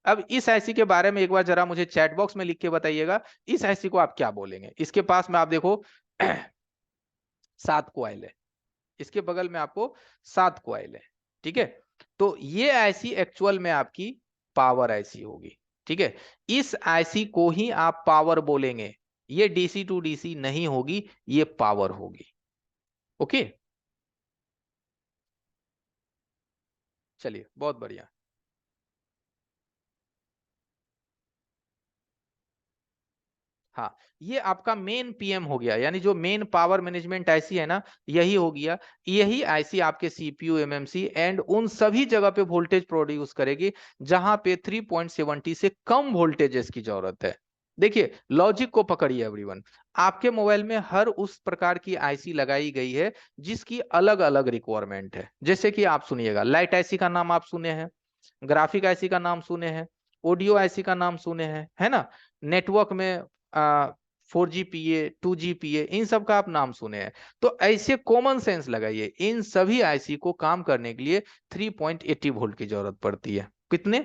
अब इस आईसी के बारे में एक बार जरा मुझे चैट बॉक्स में लिख के बताइएगा, इस आईसी को आप क्या बोलेंगे? इसके पास में आप देखो 7 कॉइल है, इसके बगल में आपको 7 कॉइल है। ठीक है? तो ये आईसी एक्चुअल में आपकी पावर आईसी होगी। ठीक है? इस आईसी को ही आप पावर बोलेंगे। ये डीसी टू डीसी नहीं होगी, ये पावर होगी। ओके, चलिए, बहुत बढ़िया। हाँ, ये आपका मेन पीएम हो गया, यानी जो मेन पावर मैनेजमेंट आईसी है ना, यही हो गया। यही आईसी आपके सीपीयू, एमएमसी एंड उन सभी जगह पे वोल्टेज प्रोड्यूस करेगी जहां पे 3.70 से कम वोल्टेजेस की जरूरत है। देखिए, लॉजिक को पकड़िए एवरीवन। आपके मोबाइल में हर उस प्रकार की आईसी लगाई गई है जिसकी अलग अलग रिक्वायरमेंट है। जैसे कि आप सुनिएगा, लाइट आईसी का नाम आप सुने हैं, ग्राफिक आईसी का नाम सुने हैं, ऑडियो आईसी का नाम सुने हैं, है ना? नेटवर्क में 4GPA, 2GPA, इन सब का आप नाम सुने हैं। तो ऐसे कॉमन सेंस लगाइए, इन सभी आईसी को काम करने के लिए 3.80 वोल्ट की जरूरत पड़ती है। कितने?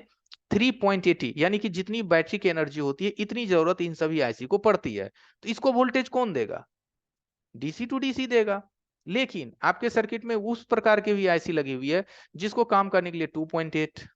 3.80, यानी कि जितनी बैटरी की एनर्जी होती है इतनी जरूरत इन सभी आईसी को पड़ती है। तो इसको वोल्टेज कौन देगा? डीसी टू डीसी देगा। लेकिन आपके सर्किट में उस प्रकार की भी आईसी लगी हुई है जिसको काम करने के लिए 2.8,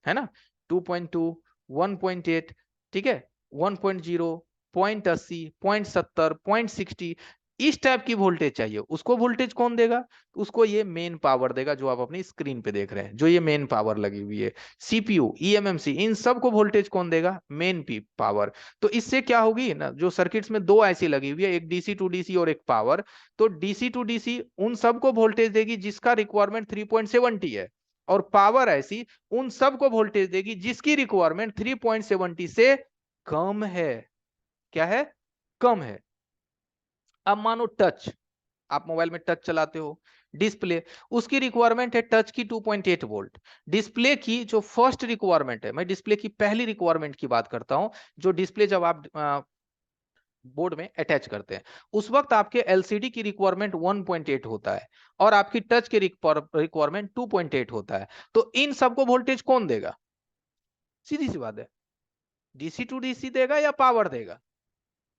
है ना, 2.2, 1.8, ठीक है, 1.0, 0.80, 0.70, 0.60, इस टाइप की वोल्टेज चाहिए। उसको वोल्टेज कौन देगा? उसको ये मेन पावर देगा, जो आप अपनी स्क्रीन पे देख रहे हैं, जो ये मेन पावर लगी हुई है। सीपीयू, ईएमएमसी, इन सब को वोल्टेज कौन देगा? Main P power. तो इससे क्या होगी ना, जो सर्किट्स में दो आईसी लगी हुई है, एक डीसी टू डीसी और एक पावर, तो डीसी टू डीसी उन सबको वोल्टेज देगी जिसका रिक्वायरमेंट 3.70 है, और पावर ऐसी उन सबको वोल्टेज देगी जिसकी रिक्वायरमेंट 3.70 से कम है। क्या है? कम है। अब मानो टच, आप मोबाइल में टच चलाते हो, डिस्प्ले, उसकी रिक्वायरमेंट है टच की 2.8 वोल्ट। डिस्प्ले की जो फर्स्ट रिक्वायरमेंट है, मैं डिस्प्ले की पहली रिक्वायरमेंट की बात करता हूं, जो डिस्प्ले जब आप बोर्ड में अटैच करते हैं, उस वक्त आपके एलसीडी की रिक्वायरमेंट 1.8 होता है और आपकी टच की रिक्वायरमेंट 2.8 होता है। तो इन सबको वोल्टेज कौन देगा? सीधी सी बात है, डीसी टू डीसी देगा या पावर देगा?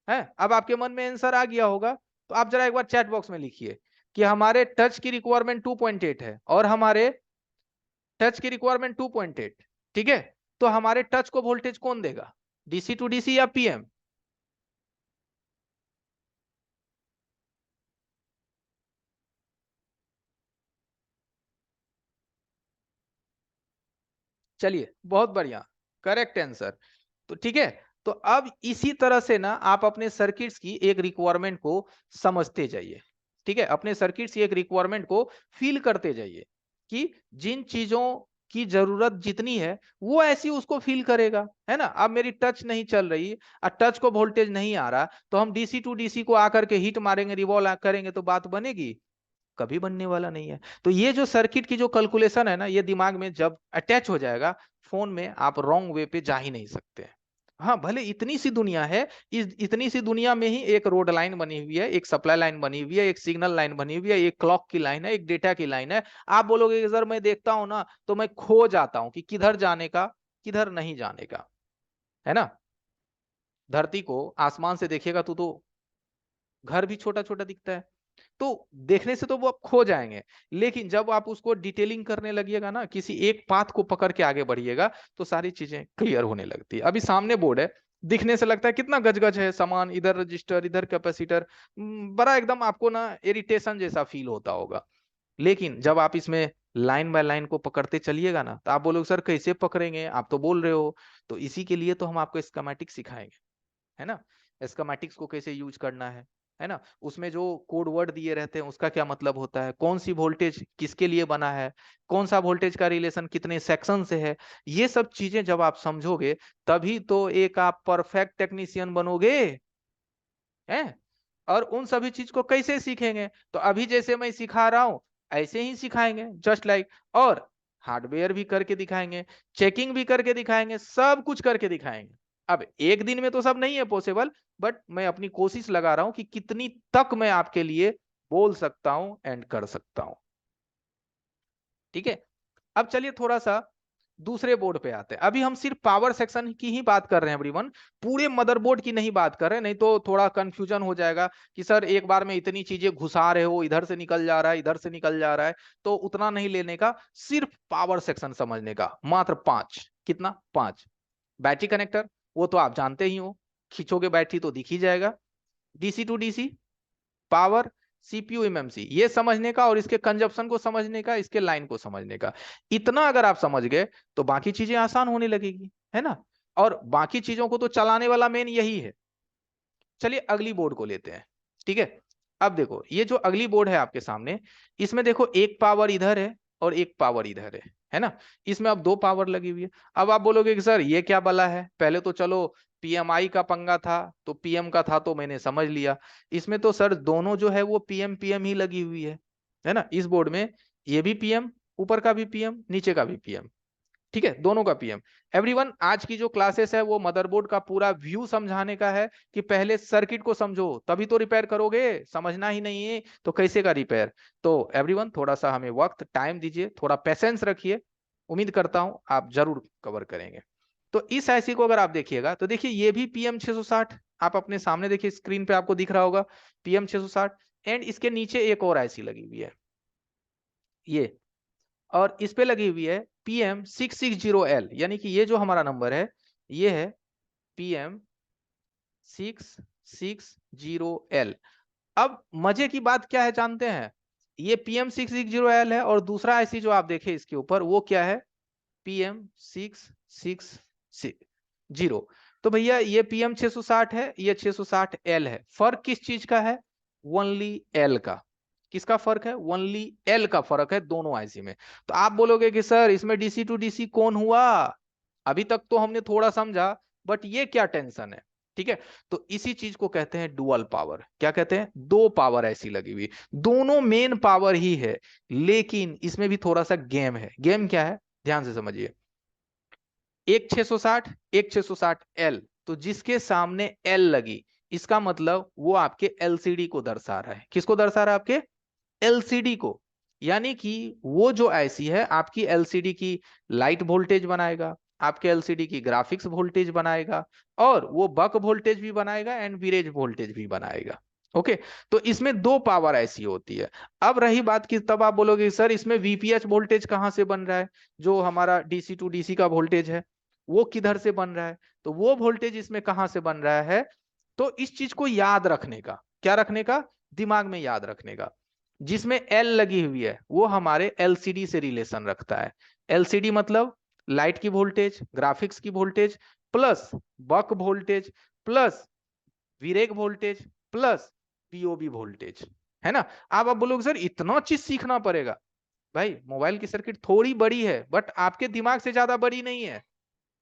है, अब आपके मन में आंसर आ गया होगा। तो आप जरा एक बार चैट बॉक्स में लिखिए कि हमारे टच की रिक्वायरमेंट 2.8 है और हमारे टच की रिक्वायरमेंट 2.8, ठीक है, तो हमारे टच को वोल्टेज कौन देगा, डीसी टू डीसी या पीएम? चलिए, बहुत बढ़िया, करेक्ट आंसर। तो ठीक है, तो अब इसी तरह से ना आप अपने सर्किट्स की एक रिक्वायरमेंट को समझते जाइए, ठीक है, अपने सर्किट्स की एक रिक्वायरमेंट को फील करते जाइए कि जिन चीजों की जरूरत जितनी है वो ऐसी उसको फील करेगा, है ना। अब मेरी टच नहीं चल रही और टच को वोल्टेज नहीं आ रहा, तो हम डीसी टू डीसी को आकर के हिट मारेंगे, रिवॉल्व करेंगे तो बात बनेगी? कभी बनने वाला नहीं है। तो ये जो सर्किट की जो कैलकुलेशन है ना, ये दिमाग में जब अटैच हो जाएगा, फोन में आप रॉन्ग वे पे जा ही नहीं सकते। हाँ, भले इतनी सी दुनिया है, इस इतनी सी दुनिया में ही एक रोड लाइन बनी हुई है, एक सप्लाई लाइन बनी हुई है, एक सिग्नल लाइन बनी हुई है, एक क्लॉक की लाइन है, एक डेटा की लाइन है। आप बोलोगे कि सर मैं देखता हूं ना तो मैं खो जाता हूं कि किधर जाने का, किधर नहीं जाने का, है ना। धरती को आसमान से देखिएगा तो घर भी छोटा छोटा दिखता है, तो देखने से तो वो आप खो जाएंगे। लेकिन जब आप उसको डिटेलिंग करने लगिएगा ना, किसी एक पाथ को पकड़ के आगे बढ़िएगा, तो सारी चीजें क्लियर होने लगती है। अभी सामने बोर्ड है, दिखने से लगता है कितना गज गज है सामान, इधर रजिस्टर इधर कैपेसिटर, बड़ा एकदम आपको ना इरिटेशन जैसा फील होता होगा। लेकिन जब आप इसमें लाइन बाय लाइन को पकड़ते चलिएगा ना, तो आप बोलोगे सर कैसे पकड़ेंगे, आप तो बोल रहे हो। तो इसी के लिए तो हम आपको स्कीमेटिक सिखाएंगे, है ना। स्कीमेटिक्स को कैसे यूज करना है ना, उसमें जो कोड वर्ड दिए रहते हैं उसका क्या मतलब होता है, कौन सी वोल्टेज किसके लिए बना है, कौन सा वोल्टेज का रिलेशन कितने सेक्शन से है, ये सब चीजें जब आप समझोगे तभी तो एक आप परफेक्ट टेक्नीशियन बनोगे, हैं। और उन सभी चीज को कैसे सीखेंगे, तो अभी जैसे मैं सिखा रहा हूं ऐसे ही सिखाएंगे, जस्ट लाइक। और हार्डवेयर भी करके दिखाएंगे, चेकिंग भी करके दिखाएंगे, सब कुछ करके दिखाएंगे। अब एक दिन में तो सब नहीं है पॉसिबल, बट मैं अपनी कोशिश लगा रहा हूं कि कितनी तक मैं आपके लिए बोल सकता हूं एंड कर सकता हूं, ठीक है। अब चलिए थोड़ा सा दूसरे बोर्ड पे आते हैं। अभी हम सिर्फ पावर सेक्शन की ही बात कर रहे हैं एवरीवन, पूरे मदरबोर्ड की नहीं बात कर रहे हैं, नहीं तो थोड़ा कंफ्यूजन हो जाएगा कि सर एक बार में इतनी चीजें घुसा रहे हो, इधर से निकल जा रहा है इधर से निकल जा रहा है। तो उतना नहीं लेने का, सिर्फ पावर सेक्शन समझने का, मात्र 5, कितना 5। बैटरी कनेक्टर, वो तो आप जानते ही हो, खींचोगे बैटरी तो दिख ही जाएगा। DC to DC, power, CPU MMC, ये समझने का और इसके कंजप्शन को समझने का, इसके लाइन को समझने का, इतना अगर आप समझ गए तो बाकी चीजें आसान होने लगेगी, है ना। और बाकी चीजों को तो चलाने वाला मेन यही है। चलिए अगली बोर्ड को लेते हैं, ठीक है। अब देखो ये जो अगली बोर्ड है आपके सामने, इसमें देखो एक पावर इधर है और एक पावर इधर है ना। इसमें अब दो पावर लगी हुई है। अब आप बोलोगे कि सर ये क्या बला है, पहले तो चलो पीएमआई का पंगा था, तो पीएम का था तो मैंने समझ लिया। इसमें तो सर दोनों जो है वो पीएम पीएम ही लगी हुई है ना। इस बोर्ड में ये भी पीएम, ऊपर का भी पीएम, नीचे का भी पीएम, ठीक है, दोनों का पीएम। एवरीवन, आज की जो क्लासेस है वो मदरबोर्ड का पूरा व्यू समझाने का है कि पहले सर्किट को समझो तभी तो रिपेयर करोगे, समझना ही नहीं है तो कैसे का रिपेयर। तो एवरीवन थोड़ा सा हमें वक्त टाइम दीजिए, थोड़ा पेशेंस रखिए, उम्मीद करता हूं आप जरूर कवर करेंगे। तो इस आईसी को अगर आप देखिएगा तो देखिए ये भी पीएम 660, आप अपने सामने देखिए स्क्रीन पे आपको दिख रहा होगा पीएम 660। एंड इसके नीचे एक और आईसी लगी हुई है ये, और इस पे लगी हुई है PM660L, यानी कि ये जो हमारा नंबर है ये है PM660L। अब मजे की बात क्या है जानते हैं, ये PM660L है और दूसरा आईसी जो आप देखे इसके ऊपर वो क्या है, PM660। तो भैया ये PM660 है, ये 660L है। फर्क किस चीज का है, ओनली एल का। किसका फर्क है, ओनली एल का फर्क है दोनों आईसी में। तो आप बोलोगे कि सर इसमें डीसी टू डीसी कौन हुआ, अभी तक तो हमने थोड़ा समझा, बट ये क्या टेंशन है, ठीक है। तो इसी चीज को कहते हैं डुअल पावर। क्या कहते हैं, दो पावर ऐसी लगी हुई, दोनों मेन पावर ही है, लेकिन इसमें भी थोड़ा सा गेम है। गेम क्या है, ध्यान से समझिए। एक 660, एक 660L, तो जिसके सामने एल लगी इसका मतलब वो आपके एलसीडी को दर्शा रहा है। किसको दर्शा रहा है? आपके एलसीडी को। यानी कि वो जो आईसी है आपकी एलसीडी की लाइट वोल्टेज बनाएगा, आपके एलसीडी की ग्राफिक्स वोल्टेज बनाएगा, और वो बक वोल्टेज भी बनाएगा एंड वीरेज वोल्टेज भी बनाएगा। ओके, तो इसमें दो पावर ऐसी होती है। अब रही बात की, तब आप बोलोगे सर इसमें वीपीएच वोल्टेज कहाँ से बन रहा है? जो हमारा डीसी टू डीसी का वोल्टेज है वो किधर से बन रहा है? तो वो वोल्टेज इसमें कहाँ से बन रहा है? तो इस चीज को याद रखने का, क्या रखने का? दिमाग में याद रखने का। जिसमें एल लगी हुई है वो हमारे एलसीडी से रिलेशन रखता है। एलसीडी मतलब लाइट की वोल्टेज, ग्राफिक्स की voltage, plus buck voltage, plus विरेक वोल्टेज, प्लस पीओबी वोल्टेज, है ना? आप बोलोगे सर इतना चीज सीखना पड़ेगा। भाई मोबाइल की सर्किट थोड़ी बड़ी है बट आपके दिमाग से ज्यादा बड़ी नहीं है।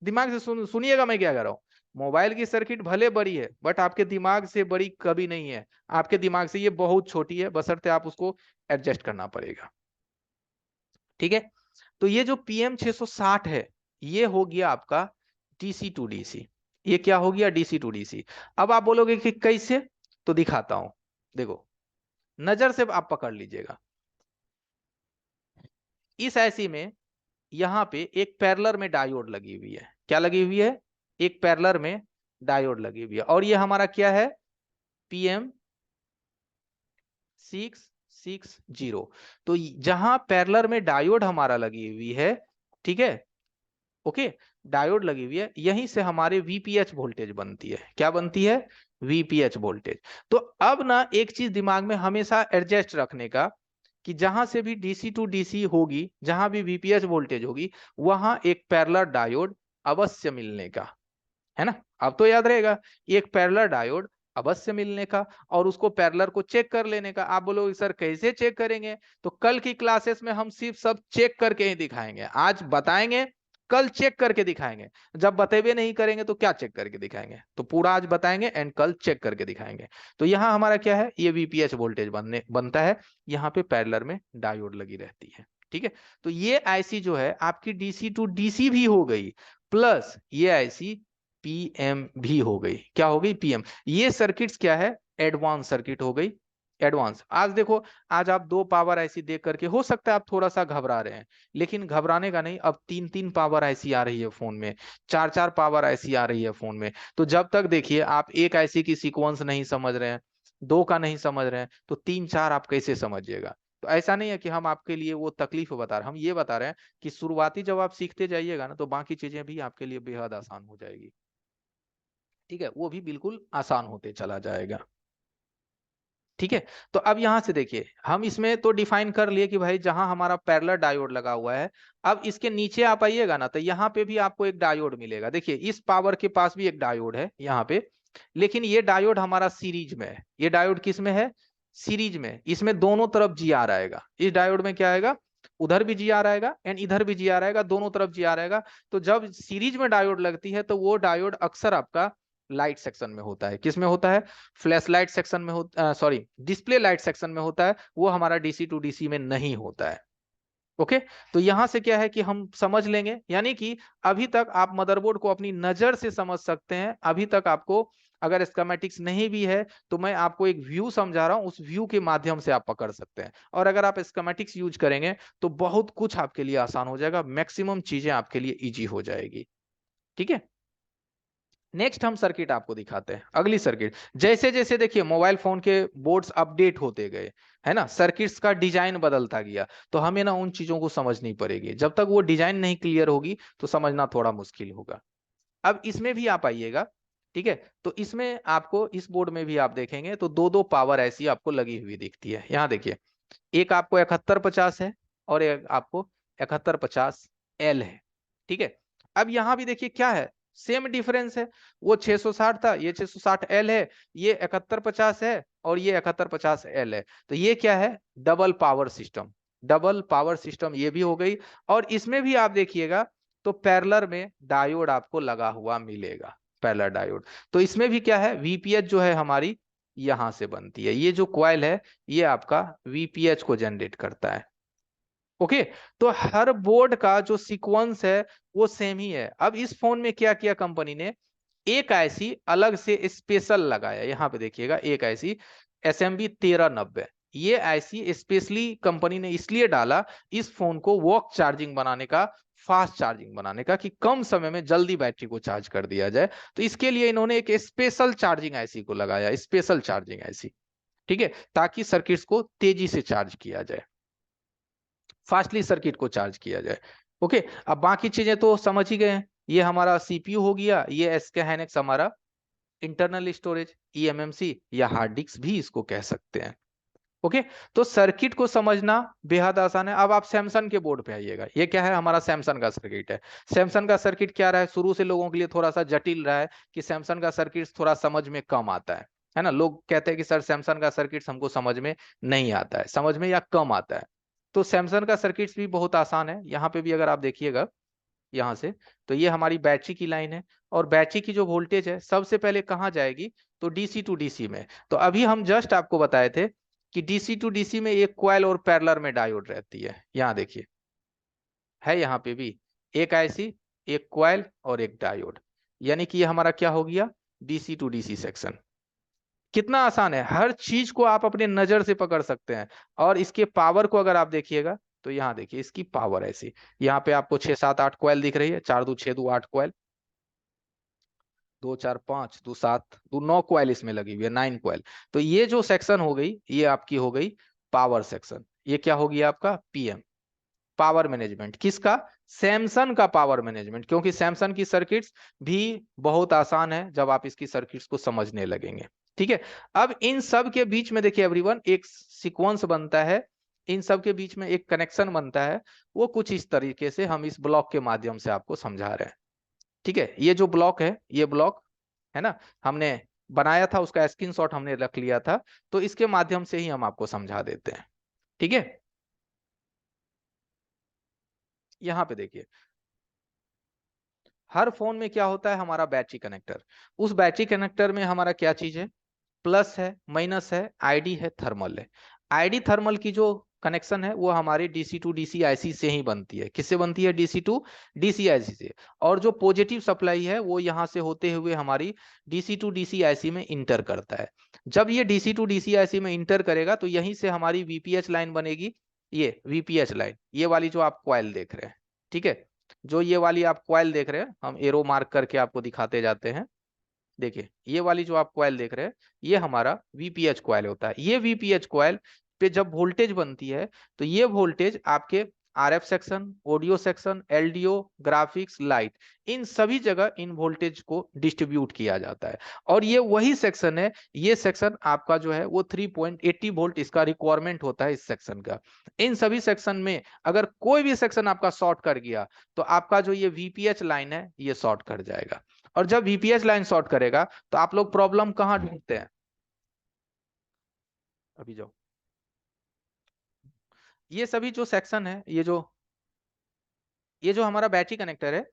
दिमाग से सुनिएगा मैं क्या कह रहा हूं। मोबाइल की सर्किट भले बड़ी है बट आपके दिमाग से बड़ी कभी नहीं है। आपके दिमाग से ये बहुत छोटी है, बशर्ते आप उसको एडजस्ट करना पड़ेगा। ठीक है, तो ये जो पीएम 660 है ये हो गया आपका डीसी टू डीसी। ये क्या हो गया? DC to DC. अब आप बोलोगे कि कैसे? तो दिखाता हूं। देखो, नजर से आप पकड़ लीजिएगा। इस ऐसी में यहां पे एक पैरेलल में डायोड लगी हुई है। क्या लगी हुई है? एक पैरेलल में डायोड लगी हुई है, और ये हमारा क्या है? पीएम 660। तो जहां पैरेलल में डायोड हमारा लगी हुई है, ठीक है, ओके, डायोड लगी हुई है, यहीं से हमारे वीपीएच वोल्टेज बनती है। क्या बनती है? VPH voltage. तो अब ना एक चीज दिमाग में हमेशा एडजस्ट रखने का, कि जहां से भी डीसी टू डीसी होगी, जहां भी वीपीएच वोल्टेज होगी, वहां एक पैरेलल डायोड अवश्य मिलने का, है ना? अब तो याद रहेगा, एक पैरेलल डायोड अवश्य मिलने का, और उसको पैरेलल को चेक कर लेने का। आप बोलोगे सर कैसे चेक करेंगे? तो कल की क्लासेस में हम सिर्फ सब चेक करके ही दिखाएंगे। आज बताएंगे, कल चेक करके दिखाएंगे। जब बतेबे नहीं करेंगे तो क्या चेक करके दिखाएंगे? तो पूरा आज बताएंगे एंड कल चेक करके दिखाएंगे। तो यहाँ हमारा क्या है? ये वीपीएच वोल्टेज बनता है, यहाँ पे पैरेलल में डायोड लगी रहती है। ठीक है, तो ये आईसी जो है आपकी डीसी टू डीसी भी हो गई, प्लस ये आईसी पीएम भी हो गई। क्या हो गई? पीएम। ये सर्किट्स क्या है? एडवांस सर्किट हो गई। एडवांस। आज देखो, आज आप दो पावर ऐसी देख करके हो सकता है आप थोड़ा सा घबरा रहे हैं, लेकिन घबराने का नहीं। अब तीन तीन पावर ऐसी आ रही है फोन में, चार चार पावर ऐसी आ रही है फोन में। तो जब तक देखिए आप एक ऐसी की सीक्वेंस नहीं समझ रहे हैं, दो का नहीं समझ रहे हैं, तो तीन चार आप कैसे समझिएगा? तो ऐसा नहीं है कि हम आपके लिए वो तकलीफ बता रहे हैं, हम ये बता रहे हैं कि शुरुआती जब आप सीखते जाइएगा ना, तो बाकी चीजें भी आपके लिए बेहद आसान हो जाएगी। ठीक है, वो भी बिल्कुल आसान होते चला जाएगा। ठीक है, तो अब यहां से देखिए, हम इसमें तो डिफाइन कर लिए कि भाई जहां हमारा पैरेलल डायोड लगा हुआ है। अब इसके नीचे आप आइएगा ना, तो यहाँ पे भी आपको एक डायोड मिलेगा। देखिए, इस पावर के पास भी एक डायोड है यहाँ पे, लेकिन ये डायोड हमारा सीरीज में है। ये डायोड किस में है? सीरीज में। इसमें दोनों तरफ जी आ रहेगा। इस डायोड में क्या आएगा? उधर भी जी आ रहेगा एंड इधर भी जी आ रहेगा, दोनों तरफ जी आ रहेगा। तो जब सीरीज में डायोड लगती है तो वो डायोड अक्सर आपका लाइट सेक्शन में होता है। किस में होता है? फ्लैश लाइट सेक्शन में होता, सॉरी, डिस्प्ले लाइट सेक्शन में होता है। वो हमारा डीसी टू डीसी में नहीं होता है। ओके, तो यहां से क्या है कि हम समझ लेंगे, यानी कि अभी तक आप मदरबोर्ड को अपनी नजर से समझ सकते हैं। अभी तक आपको अगर स्कीमेटिक्स नहीं भी है तो मैं आपको एक व्यू समझा रहा हूं, उस व्यू के माध्यम से आप पकड़ सकते हैं। और अगर आप स्कीमेटिक्स यूज करेंगे तो बहुत कुछ आपके लिए आसान हो जाएगा, मैक्सिमम चीजें आपके लिए इजी हो जाएगी। ठीक है, नेक्स्ट हम सर्किट आपको दिखाते हैं। अगली सर्किट, जैसे जैसे देखिए मोबाइल फोन के बोर्ड्स अपडेट होते गए, है ना, सर्किट्स का डिजाइन बदलता गया, तो हमें ना उन चीजों को समझनी पड़ेगी। जब तक वो डिजाइन नहीं क्लियर होगी तो समझना थोड़ा मुश्किल होगा। अब इसमें भी आप आइएगा। ठीक है, तो इसमें आपको, इस बोर्ड में भी आप देखेंगे तो दो दो पावर ऐसी आपको लगी हुई दिखती है। यहाँ देखिए, एक आपको 7150 है और एक आपको 7150L है। ठीक है, अब यहां भी देखिए क्या है, सेम डिफरेंस है। वो 660 था, ये 660L है, ये 7150 है और ये 7150L है। तो ये क्या है? Double power system. Double power system ये भी हो गई। और इसमें भी आप देखिएगा तो पैरेलल में डायोड आपको लगा हुआ मिलेगा, पैरेलल डायोड। तो इसमें भी क्या है? वीपीएच जो है हमारी यहां से बनती है। ये जो कॉइल है ये आपका वीपीएच को जनरेट करता है। ओके, तो हर बोर्ड का जो सीक्वेंस है वो सेम ही है। अब इस फोन में क्या किया कंपनी ने, एक ऐसी अलग से स्पेशल लगाया, यहाँ पे देखिएगा, एक ऐसी SMB 1390, ये ऐसी स्पेशली कंपनी ने इसलिए डाला इस फोन को वॉक चार्जिंग बनाने का, फास्ट चार्जिंग बनाने का, कि कम समय में जल्दी बैटरी को चार्ज कर दिया जाए। तो इसके लिए इन्होंने एक स्पेशल चार्जिंग आईसी को लगाया, स्पेशल चार्जिंग आईसी, ठीक है, ताकि सर्किट्स को तेजी से चार्ज किया जाए, फास्टली सर्किट को चार्ज किया जाए। ओके, अब बाकी चीजें तो समझ ही गए हैं। ये हमारा सीपीयू हो गया, ये SK Hynix हमारा इंटरनल स्टोरेज, eMMC या हार्ड डिस्क भी इसको कह सकते हैं। ओके, तो सर्किट को समझना बेहद आसान है। अब आप सैमसंग के बोर्ड पे आइएगा, ये क्या है, हमारा सैमसंग का सर्किट है। सैमसंग का सर्किट क्या रहा है, शुरू से लोगों के लिए थोड़ा सा जटिल रहा है, कि सैमसंग का सर्किट थोड़ा समझ में कम आता है ना। लोग कहते हैं कि सर सैमसंग का सर्किट हमको समझ में नहीं आता है, समझ में या कम आता है। तो सैमसंग का सर्किट भी बहुत आसान है। यहाँ पे भी अगर आप देखिएगा यहाँ से, तो ये हमारी बैटरी की लाइन है, और बैटरी की जो वोल्टेज है सबसे पहले कहाँ जाएगी, तो DC टू DC में। तो अभी हम जस्ट आपको बताए थे कि DC टू DC में एक कॉइल और पैरेलल में डायोड रहती है। यहाँ देखिए, है यहाँ पे भी एक ऐसी, एक कॉइल और एक डायोड, यानी कि ये हमारा क्या हो गया, DC टू DC सेक्शन। कितना आसान है, हर चीज को आप अपने नजर से पकड़ सकते हैं। और इसके पावर को अगर आप देखिएगा, तो यहाँ देखिए इसकी पावर ऐसी, यहाँ पे आपको 6 7 8 कॉइल दिख रही है, 4 2 6 2 8 कॉइल, 2 4 5 2 7 2 9 कॉइल इसमें लगी हुई है, 9 कॉइल। तो ये जो सेक्शन हो गई, ये आपकी हो गई पावर सेक्शन। ये क्या हो गया आपका, PM, पावर मैनेजमेंट। किसका, सैमसंग का पावर मैनेजमेंट, क्योंकि सैमसंग की सर्किट्स भी बहुत आसान है जब आप इसकी सर्किट्स को समझने लगेंगे। ठीक है, अब इन सब के बीच में देखिए एवरीवन, एक सीक्वेंस बनता है, इन सब के बीच में एक कनेक्शन बनता है। वो कुछ इस तरीके से हम इस ब्लॉक के माध्यम से आपको समझा रहे हैं। ठीक है, ये जो ब्लॉक है, ये ब्लॉक है ना, हमने बनाया था, उसका स्क्रीनशॉट हमने रख लिया था, तो इसके माध्यम से ही हम आपको समझा देते हैं। ठीक है, यहाँ पे देखिए, हर फोन में क्या होता है, हमारा बैटरी कनेक्टर। उस बैटरी कनेक्टर में हमारा क्या चीज है, प्लस है, माइनस है, आईडी है, थर्मल है। आईडी थर्मल की जो कनेक्शन है वो हमारे DC टू DC आईसी से ही बनती है। किससे बनती है, DC टू DC आईसी से। और जो पॉजिटिव सप्लाई है वो यहाँ से होते हुए हमारी DC टू DC आईसी में इंटर करता है। जब ये DC टू DC आईसी में इंटर करेगा तो यहीं से हमारी VPH लाइन बनेगी। ये VPH लाइन, ये वाली जो आप कॉइल देख रहे हैं, ठीक है, जो ये वाली आप कॉइल देख रहे हैं, हम एरो मार्क करके आपको दिखाते जाते हैं। देखिए ये वाली जो आप कॉइल देख रहे हैं, ये हमारा VPH कॉइल होता है। ये VPH कॉइल पे जब वोल्टेज बनती है, तो ये वोल्टेज आपके RF section, audio section, LDO, graphics, light, इन सभी जगह इन वोल्टेज को डिस्ट्रीब्यूट किया जाता है। और ये वही सेक्शन है, ये सेक्शन आपका जो है वो 3.80 वोल्ट इसका रिक्वायरमेंट होता है इस सेक्शन का। इन सभी सेक्शन में अगर कोई भी सेक्शन आपका शॉर्ट कर गया, तो आपका जो ये VPH लाइन है ये शॉर्ट कर जाएगा। और जब VPH लाइन शॉर्ट करेगा, तो आप लोग प्रॉब्लम कहाँ ढूंढते हैं, अभी जाओ, ये सभी जो सेक्शन है, ये जो हमारा बैटरी कनेक्टर है,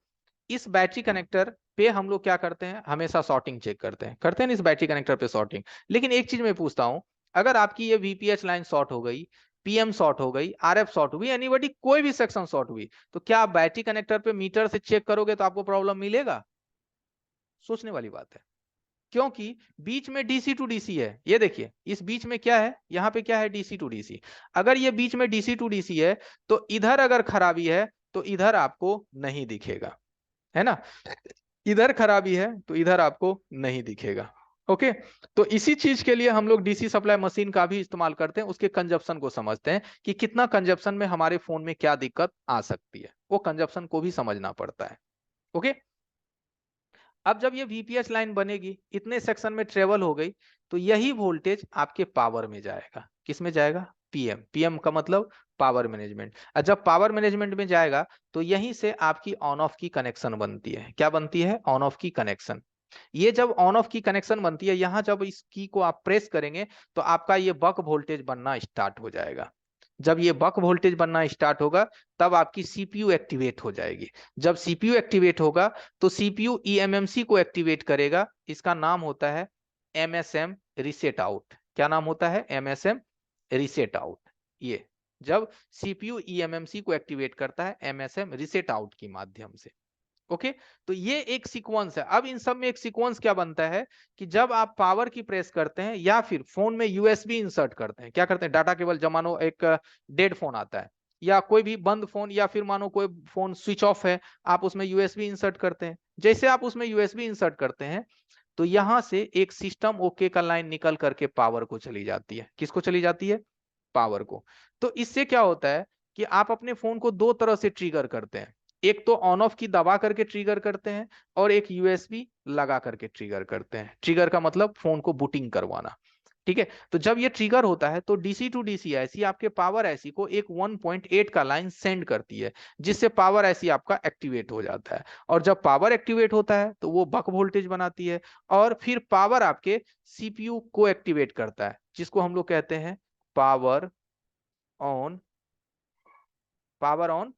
इस बैटरी कनेक्टर पे हम लोग क्या करते हैं, हमेशा शॉर्टिंग चेक करते हैं ना इस बैटरी कनेक्टर पे शॉर्टिंग। लेकिन एक चीज मैं पूछता हूं, अगर आपकी ये VPH लाइन शॉर्ट हो गई, PM शॉर्ट हो गई, RF शॉर्ट हुई, एनीबॉडी कोई भी सेक्शन शॉर्ट हुई, तो क्या आप बैटरी कनेक्टर पे मीटर से चेक करोगे तो आपको प्रॉब्लम मिलेगा? सोचने वाली बात है, क्योंकि बीच में DC टू DC है। ये देखिए इस बीच में क्या है, यहाँ पे क्या है, DC टू DC। अगर ये बीच में DC टू DC है, तो इधर अगर खराबी है तो इधर आपको नहीं दिखेगा, है ना, इधर खराबी है तो इधर आपको नहीं दिखेगा। ओके, तो इसी चीज के लिए हम लोग DC सप्लाई मशीन का भी इस्तेमाल करते हैं, उसके कंजप्शन को समझते हैं कि कितना कंजप्शन में हमारे फोन में क्या दिक्कत आ सकती है, वो कंजप्शन को भी समझना पड़ता है। ओके, अब जब ये VPH लाइन बनेगी, इतने सेक्शन में ट्रेवल हो गई, तो यही वोल्टेज आपके पावर में जाएगा। किस में जाएगा, PM का मतलब पावर मैनेजमेंट। और जब पावर मैनेजमेंट में जाएगा, तो यहीं से आपकी ऑन ऑफ की कनेक्शन बनती है। क्या बनती है, ऑन ऑफ की कनेक्शन। ये जब ऑन ऑफ की कनेक्शन बनती है, यहां जब इस की को आप प्रेस करेंगे, तो आपका ये बक वोल्टेज बनना स्टार्ट हो जाएगा। जब ये बक वोल्टेज बनना स्टार्ट होगा, तब आपकी CPU एक्टिवेट हो जाएगी। जब CPU एक्टिवेट होगा, तो CPU eMMC को एक्टिवेट करेगा। इसका नाम होता है MSM रीसेट आउट। क्या नाम होता है, MSM रीसेट आउट। ये जब CPU eMMC को एक्टिवेट करता है MSM रीसेट आउट के माध्यम से। ओके, तो ये एक सीक्वेंस है। अब इन सब में एक सीक्वेंस क्या बनता है कि जब आप पावर की प्रेस करते हैं या फिर फोन में यूएसबी इंसर्ट करते हैं, क्या करते हैं, डाटा केबल, जब मानो एक डेड फोन आता है या कोई भी बंद फोन, या फिर मानो कोई फोन स्विच ऑफ है, आप उसमें यूएसबी इंसर्ट करते हैं। जैसे आप उसमें यूएसबी इंसर्ट करते हैं तो यहां से एक सिस्टम ओके का लाइन निकल करके पावर को चली जाती है। किसको चली जाती है? पावर को। तो इससे क्या होता है कि आप अपने फोन को दो तरह से ट्रिगर करते हैं। एक तो ऑन ऑफ की दबा करके ट्रिगर करते हैं, और एक यूएसबी लगा करके ट्रिगर करते हैं। ट्रिगर का मतलब फोन को बूटिंग करवाना। ठीक है, तो जब ये ट्रिगर होता है तो डीसी टू डीसी ऐसी आपके पावर ऐसी को एक 1.8 का लाइन सेंड करती है, जिससे पावर ऐसी आपका एक्टिवेट हो जाता है। और जब पावर एक्टिवेट होता है तो वो बक वोल्टेज बनाती है, और फिर पावर आपके सीपीयू को एक्टिवेट करता है, जिसको हम लोग कहते हैं power on, power on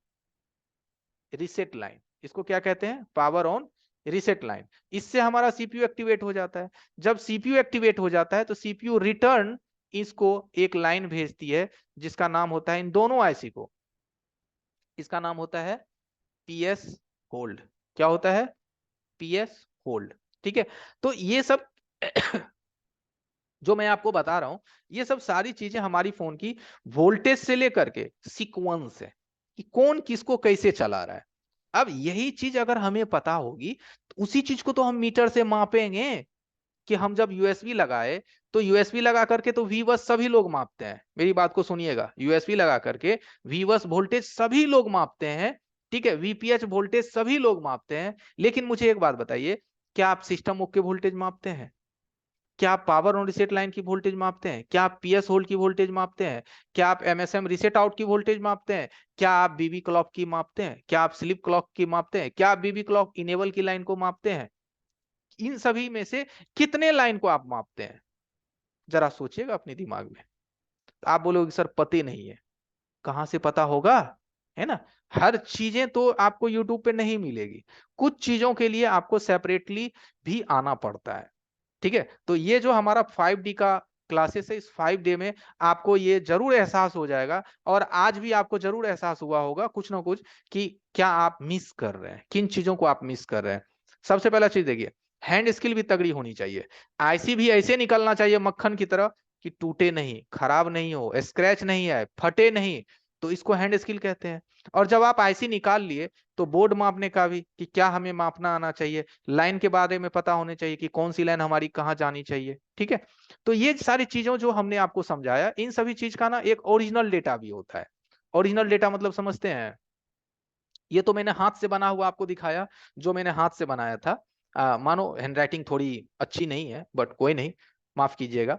reset line. इसको क्या कहते हैं? Power on reset line. इससे हमारा सीपीयू एक्टिवेट हो जाता है। जब सीपीयू एक्टिवेट हो जाता है तो सीपीयू रिटर्न इसको एक लाइन भेजती है, जिसका नाम होता है, इन दोनों आईसी को, इसका नाम होता है पीएस होल्ड। क्या होता है? PS hold. ठीक है, तो ये सब जो मैं आपको बता रहा हूं, ये सब सारी चीजें हमारी फोन की वोल्टेज से लेकर के सीक्वेंस है कि कौन किसको कैसे चला रहा है। अब यही चीज अगर हमें पता होगी तो उसी चीज को तो हम मीटर से मापेंगे। कि हम जब यूएसबी लगाए तो यूएसबी लगा करके तो वी बस सभी लोग मापते हैं। मेरी बात को सुनिएगा, यूएसबी लगा करके वी बस वोल्टेज सभी लोग मापते हैं। ठीक है, वीपीएच वोल्टेज सभी लोग मापते हैं। लेकिन मुझे एक बात बताइए, क्या आप सिस्टम ओके वोल्टेज मापते हैं? क्या आप पावर ऑन रिसेट लाइन की वोल्टेज मापते हैं? क्या आप पीएस होल्ड की वोल्टेज मापते हैं? क्या आप एमएसएम रिसेट आउट की वोल्टेज मापते हैं? क्या आप बीबी क्लॉक की मापते हैं? क्या आप स्लिप क्लॉक की मापते हैं? क्या आप बीबी क्लॉक इनेबल की लाइन को मापते हैं? इन सभी में से कितने लाइन को आप मापते हैं? जरा सोचिएगा अपने दिमाग में। आप बोलोगे सर पते नहीं है। कहां से पता होगा? है ना। हर चीजें तो आपको यूट्यूब पे नहीं मिलेगी। कुछ चीजों के लिए आपको सेपरेटली भी आना पड़ता है। ठीक है, तो ये जो हमारा 5D का क्लासेस है, इस 5 डे में आपको ये जरूर एहसास हो जाएगा, और आज भी आपको जरूर एहसास हुआ होगा कुछ ना कुछ कि क्या आप मिस कर रहे हैं, किन चीजों को आप मिस कर रहे हैं। सबसे पहला चीज देखिए, हैंड स्किल भी तगड़ी होनी चाहिए। आईसी भी ऐसे निकलना चाहिए मक्खन की तरह कि टूटे नहीं, खराब नहीं हो, स्क्रैच नहीं आए, फटे नहीं। तो इसको हैंड स्किल कहते हैं। और जब आप आईसी निकाल लिए तो बोर्ड मापने का भी, कि क्या हमें मापना आना चाहिए, लाइन के बारे में पता होने चाहिए कि कौन सी लाइन हमारी कहाँ जानी चाहिए। ठीक है, तो ये सारी चीजों जो हमने आपको समझाया, इन सभी चीज का ना एक ओरिजिनल डेटा भी होता है। ओरिजिनल डेटा मतलब समझते हैं? ये तो मैंने हाथ से बना हुआ आपको दिखाया, जो मैंने हाथ से बनाया था। मानो हैंडराइटिंग थोड़ी अच्छी नहीं है, बट कोई नहीं, माफ कीजिएगा,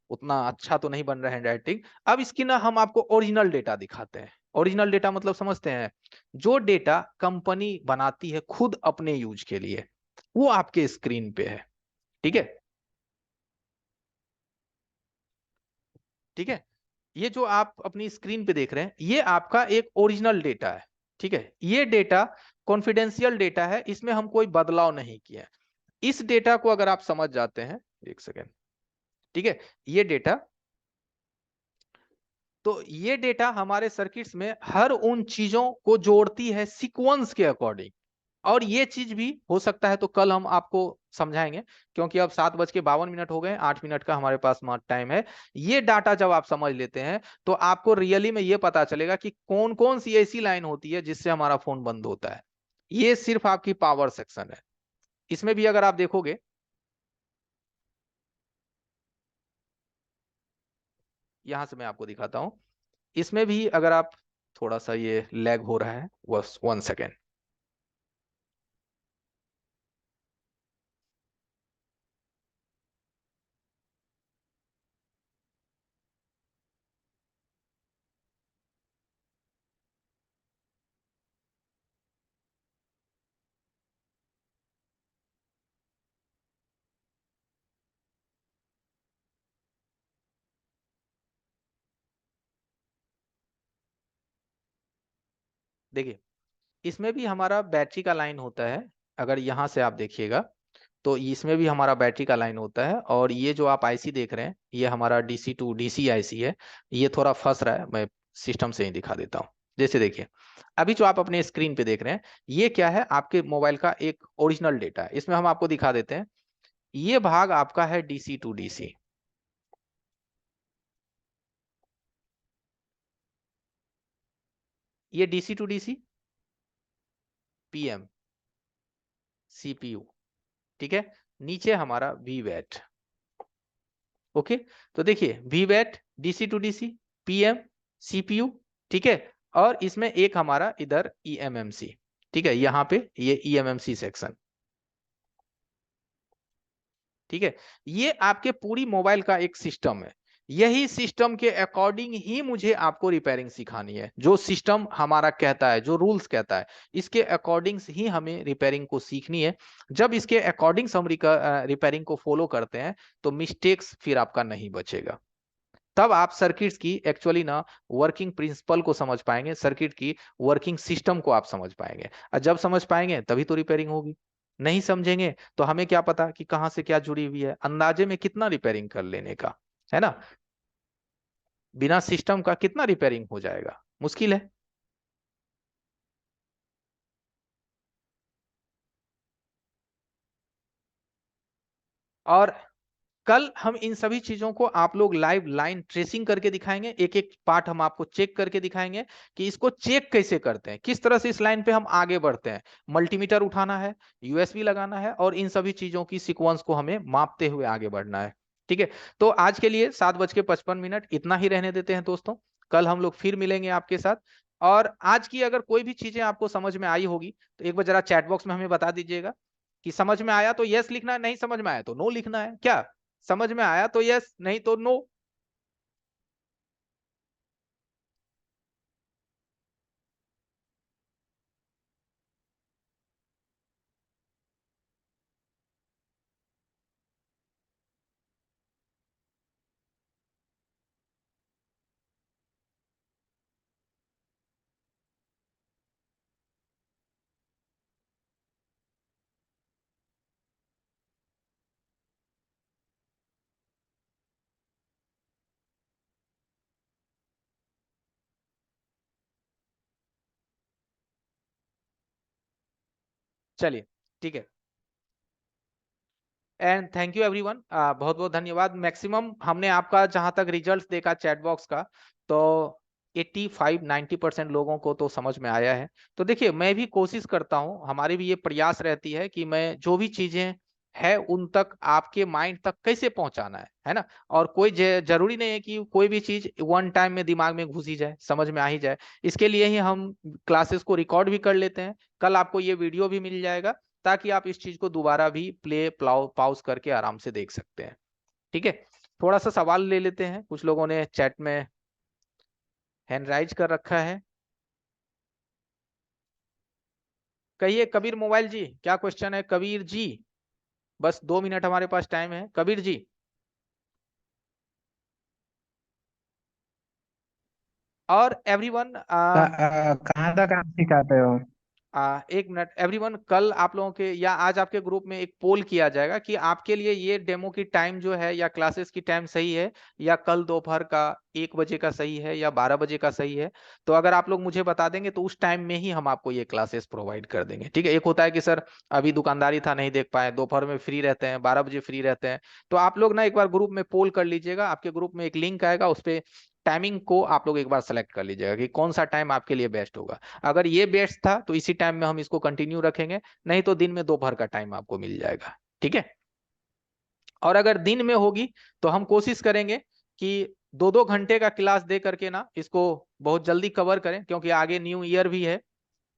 उतना अच्छा तो नहीं बन रहा है हैंडराइटिंग। अब इसकी ना हम आपको ओरिजिनल डेटा दिखाते हैं। ओरिजिनल डेटा मतलब समझते हैं? जो डेटा कंपनी बनाती है खुद अपने यूज के लिए, वो आपके स्क्रीन पे है। ठीक है, ठीक है, ये जो आप अपनी स्क्रीन पे देख रहे हैं, ये आपका एक ओरिजिनल डेटा है। ठीक है, ये डेटा कॉन्फिडेंशियल डेटा है, इसमें हम कोई बदलाव नहीं किए हैं। इस डेटा को अगर आप समझ जाते हैं, एक सेकेंड, ठीक है, ये डेटा, तो ये डेटा हमारे सर्किट्स में हर उन चीजों को जोड़ती है सीक्वेंस के अकॉर्डिंग। और ये चीज भी हो सकता है तो कल हम आपको समझाएंगे, क्योंकि अब 7:52 हो गए, 8 मिनट का हमारे पास टाइम है। ये डाटा जब आप समझ लेते हैं तो आपको रियली में ये पता चलेगा कि कौन कौन सी ऐसी लाइन होती है जिससे हमारा फोन बंद होता है। ये सिर्फ आपकी पावर सेक्शन है। इसमें भी अगर आप देखोगे, यहां से मैं आपको दिखाता हूं, इसमें भी अगर आप, थोड़ा सा ये लैग हो रहा है, बस 1 सेकेंड। देखिए, इसमें भी हमारा बैटरी का लाइन होता है। अगर यहां से आप देखिएगा तो इसमें भी हमारा बैटरी का लाइन होता है। और ये जो आप आईसी देख रहे हैं, ये हमारा डीसी टू डीसी आईसी है। ये थोड़ा फंस रहा है, मैं सिस्टम से ही दिखा देता हूँ। जैसे देखिए, अभी जो आप अपने स्क्रीन पे देख रहे हैं, ये क्या है, आपके मोबाइल का एक ओरिजिनल डेटा है। इसमें हम आपको दिखा देते हैं। ये भाग आपका है डीसी टू डीसी, ये DC to DC, PM, CPU, ठीक है। नीचे हमारा वी वैट, ओके। तो देखिए, V bat, DC to DC, PM, CPU, ठीक है। और इसमें एक हमारा इधर ईएमएमसी, ठीक है, यहाँ पे ये ईएमएमसी सेक्शन, ठीक है। ये आपके पूरी मोबाइल का एक सिस्टम है। यही सिस्टम के अकॉर्डिंग ही मुझे आपको रिपेयरिंग सिखानी है। जो सिस्टम हमारा कहता है, जो रूल्स कहता है, इसके अकॉर्डिंग ही हमें रिपेयरिंग को सीखनी है। जब इसके अकॉर्डिंग हम रिपेयरिंग को फॉलो करते हैं, तो मिस्टेक्स फिर आपका नहीं बचेगा। तब आप सर्किट्स की एक्चुअली ना वर्किंग प्रिंसिपल को समझ पाएंगे, सर्किट की वर्किंग सिस्टम को आप समझ पाएंगे। और जब समझ पाएंगे तभी तो रिपेयरिंग होगी। नहीं समझेंगे तो हमें क्या पता कि कहाँ से क्या जुड़ी हुई है, अंदाजे में कितना रिपेयरिंग कर लेने का, है ना। बिना सिस्टम का कितना रिपेयरिंग हो जाएगा, मुश्किल है। और कल हम इन सभी चीजों को आप लोग लाइव लाइन ट्रेसिंग करके दिखाएंगे। एक एक पार्ट हम आपको चेक करके दिखाएंगे कि इसको चेक कैसे करते हैं, किस तरह से इस लाइन पे हम आगे बढ़ते हैं। मल्टीमीटर उठाना है, यूएसबी लगाना है, और इन सभी चीजों की सीक्वेंस को हमें मापते हुए आगे बढ़ना है, ठीक है। तो आज के लिए 7:55 इतना ही रहने देते हैं दोस्तों। कल हम लोग फिर मिलेंगे आपके साथ। और आज की अगर कोई भी चीजें आपको समझ में आई होगी, तो एक बार जरा चैट बॉक्स में हमें बता दीजिएगा कि समझ में आया तो यस लिखना है, नहीं समझ में आया तो नो लिखना है। क्या समझ में आया तो यस, नहीं तो नो। चलिए, ठीक है। एंड थैंक यू एवरीवन, बहुत बहुत धन्यवाद। मैक्सिमम हमने आपका जहां तक रिजल्ट्स देखा चैट बॉक्स का, तो 85-90% लोगों को तो समझ में आया है। तो देखिए, मैं भी कोशिश करता हूं, हमारी भी ये प्रयास रहती है कि मैं जो भी चीजें है उन तक, आपके माइंड तक कैसे पहुंचाना है ना। और कोई जरूरी नहीं है कि कोई भी चीज वन टाइम में दिमाग में घुस ही जाए, समझ में आ ही जाए। इसके लिए ही हम क्लासेस को रिकॉर्ड भी कर लेते हैं। कल आपको ये वीडियो भी मिल जाएगा, ताकि आप इस चीज को दोबारा भी प्ले पाउस करके आराम से देख सकते हैं, ठीक है। थोड़ा सा सवाल ले लेते हैं, कुछ लोगों ने चैट में हैंड राइज कर रखा है। कहिए कबीर मोबाइल जी, क्या क्वेश्चन है कबीर जी। बस 2 मिनट हमारे पास टाइम है, कबीर जी। और एवरीवन, कहाँ तक आप सिखाते हो? 1 मिनट एवरीवन, कल आप लोगों के या आज आपके ग्रुप में एक पोल किया जाएगा कि आपके लिए ये डेमो की टाइम जो है या क्लासेस की टाइम सही है, या कल दोपहर का 1 बजे का सही है, या 12 बजे का सही है। तो अगर आप लोग मुझे बता देंगे तो उस टाइम में ही हम आपको ये क्लासेस प्रोवाइड कर देंगे, ठीक है। एक होता है कि सर अभी दुकानदारी था नहीं देख पाए, दोपहर में फ्री रहते हैं, 12 बजे फ्री रहते हैं। तो आप लोग ना एक बार ग्रुप में पोल कर लीजिएगा, आपके ग्रुप में एक लिंक आएगा, उस पर टाइमिंग को आप लोग एक बार सेलेक्ट कर लीजिएगा कि कौन सा टाइम आपके लिए बेस्ट होगा। अगर ये बेस्ट था तो इसी टाइम में हम इसको कंटिन्यू रखेंगे, नहीं तो दिन में दोपहर का टाइम आपको मिल जाएगा, ठीक है। और अगर दिन में होगी तो हम कोशिश करेंगे कि 2-2 घंटे का क्लास दे करके ना इसको बहुत जल्दी कवर करें, क्योंकि आगे न्यू ईयर भी है।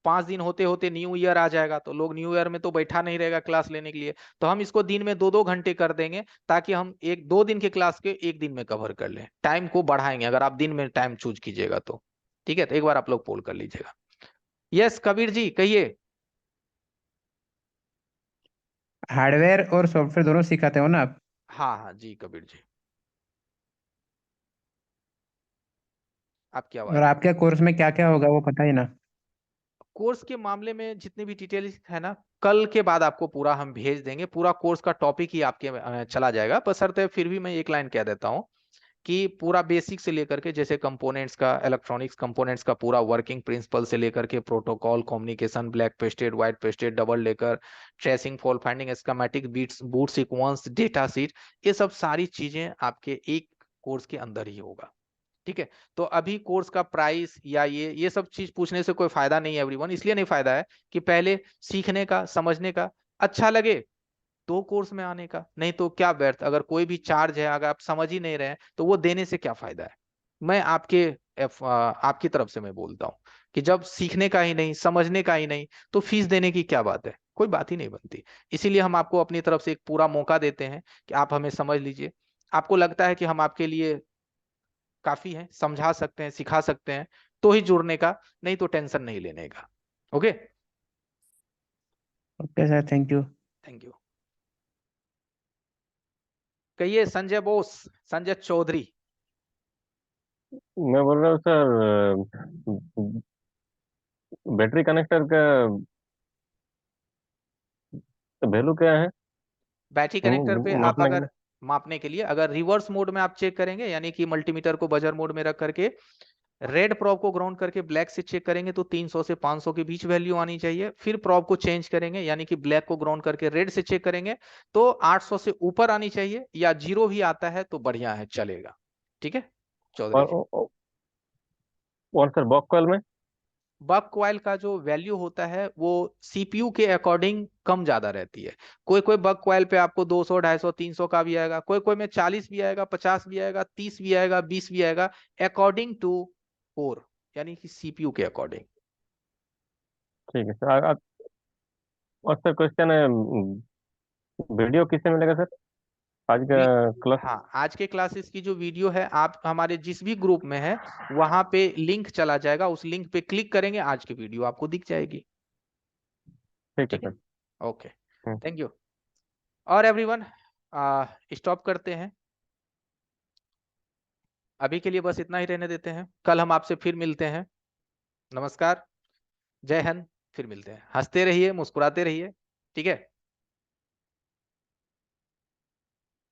5 दिन होते होते न्यू ईयर आ जाएगा, तो लोग न्यू ईयर में तो बैठा नहीं रहेगा क्लास लेने के लिए। तो हम इसको दिन में 2-2 घंटे कर देंगे, ताकि हम 1-2 दिन के क्लास के एक दिन में कवर कर लें। टाइम को बढ़ाएंगे अगर आप दिन में टाइम चूज कीजिएगा तो, ठीक है। तो एक बार आप लोग पोल कर लीजिएगा। यस कबीर जी कहिए। हार्डवेयर और सॉफ्टवेयर दोनों सिखाते हो ना आप? हाँ हाँ जी कबीर जी, आपकी और आवाज। आपके कोर्स में क्या क्या होगा वो पता ही ना? कोर्स के मामले में जितनी भी डिटेल्स है ना, कल के बाद आपको पूरा हम भेज देंगे। पूरा कोर्स का टॉपिक ही आपके चला जाएगा, बशर्ते फिर भी मैं एक लाइन कह देता हूँ कि पूरा बेसिक से लेकर के, जैसे कंपोनेंट्स का, इलेक्ट्रॉनिक्स कंपोनेंट्स का पूरा वर्किंग प्रिंसिपल से लेकर के protocol, communication, black pasted, white pasted, double decker, tracing, fault finding, schematic, bits, boot sequence, data sheet, ये सब सारी चीजें आपके एक कोर्स के अंदर ही होगा। ठीक है, तो अभी कोर्स का प्राइस या ये सब चीज पूछने से कोई फायदा नहीं है एवरीवन। इसलिए नहीं फायदा है कि पहले सीखने का, समझने का, अच्छा लगे तो कोर्स में आने का, नहीं तो क्या व्यर्थ। अगर कोई भी चार्ज है, अगर आप समझ ही नहीं रहे हैं, तो वो देने से क्या फायदा है। मैं आपकी तरफ से मैं बोलता हूँ कि जब सीखने का ही नहीं, समझने का ही नहीं, तो फीस देने की क्या बात है, कोई बात ही नहीं बनती। इसीलिए हम आपको अपनी तरफ से एक पूरा मौका देते हैं कि आप हमें समझ लीजिए। आपको लगता है कि हम आपके लिए काफी है, समझा सकते हैं, सिखा सकते हैं, तो ही जुड़ने का, नहीं तो टेंशन नहीं लेने का। Okay, okay sir, thank you. Thank you. कहिए संजय बोस, संजय चौधरी। मैं बोल रहा हूँ सर, बैटरी कनेक्टर का वैल्यू क्या है बैटरी कनेक्टर पे आप मापने के लिए? अगर मापने के लिए, अगर रिवर्स मोड में आप चेक करेंगे, यानी कि मल्टीमीटर को बजर मोड में रख करके रेड प्रोब को ग्राउंड करके ब्लैक से चेक करेंगे, तो 300 से 500 के बीच वैल्यू आनी चाहिए। फिर प्रोब को चेंज करेंगे, यानी कि ब्लैक को ग्राउंड करके रेड से चेक करेंगे, तो 800 से ऊपर आनी चाहिए, या जीरो भी आता है तो बढ़िया है, चलेगा। ठीक है चौधरी जी। और सर बॉक कॉल में? बक कॉइल का जो वैल्यू होता है वो सीपीयू के अकॉर्डिंग कम ज्यादा रहती है। कोई कोई बक कॉइल पे आपको 200, 250, 300 का भी आएगा, कोई कोई में 40 भी आएगा, 50 भी आएगा, 30 भी आएगा, 20 भी आएगा, अकॉर्डिंग टू कोर, यानी कि सीपीयू के अकॉर्डिंग। ठीक है सर। और सर क्वेश्चन है, वीडियो किससे मिलेगा सर आज का वी- क्लास? हाँ, आज के क्लासेस की जो वीडियो है, आप हमारे जिस भी ग्रुप में है वहां पे लिंक चला जाएगा, उस लिंक पे क्लिक करेंगे, आज की वीडियो आपको दिख जाएगी। ठीक है ठीक है, sir. Okay, hmm. Thank you. और एवरीवन, स्टॉप करते हैं अभी के लिए, बस इतना ही रहने देते हैं। कल हम आपसे फिर मिलते हैं। नमस्कार, जय हिंद। फिर मिलते हैं, हंसते रहिए, मुस्कुराते रहिए। ठीक है।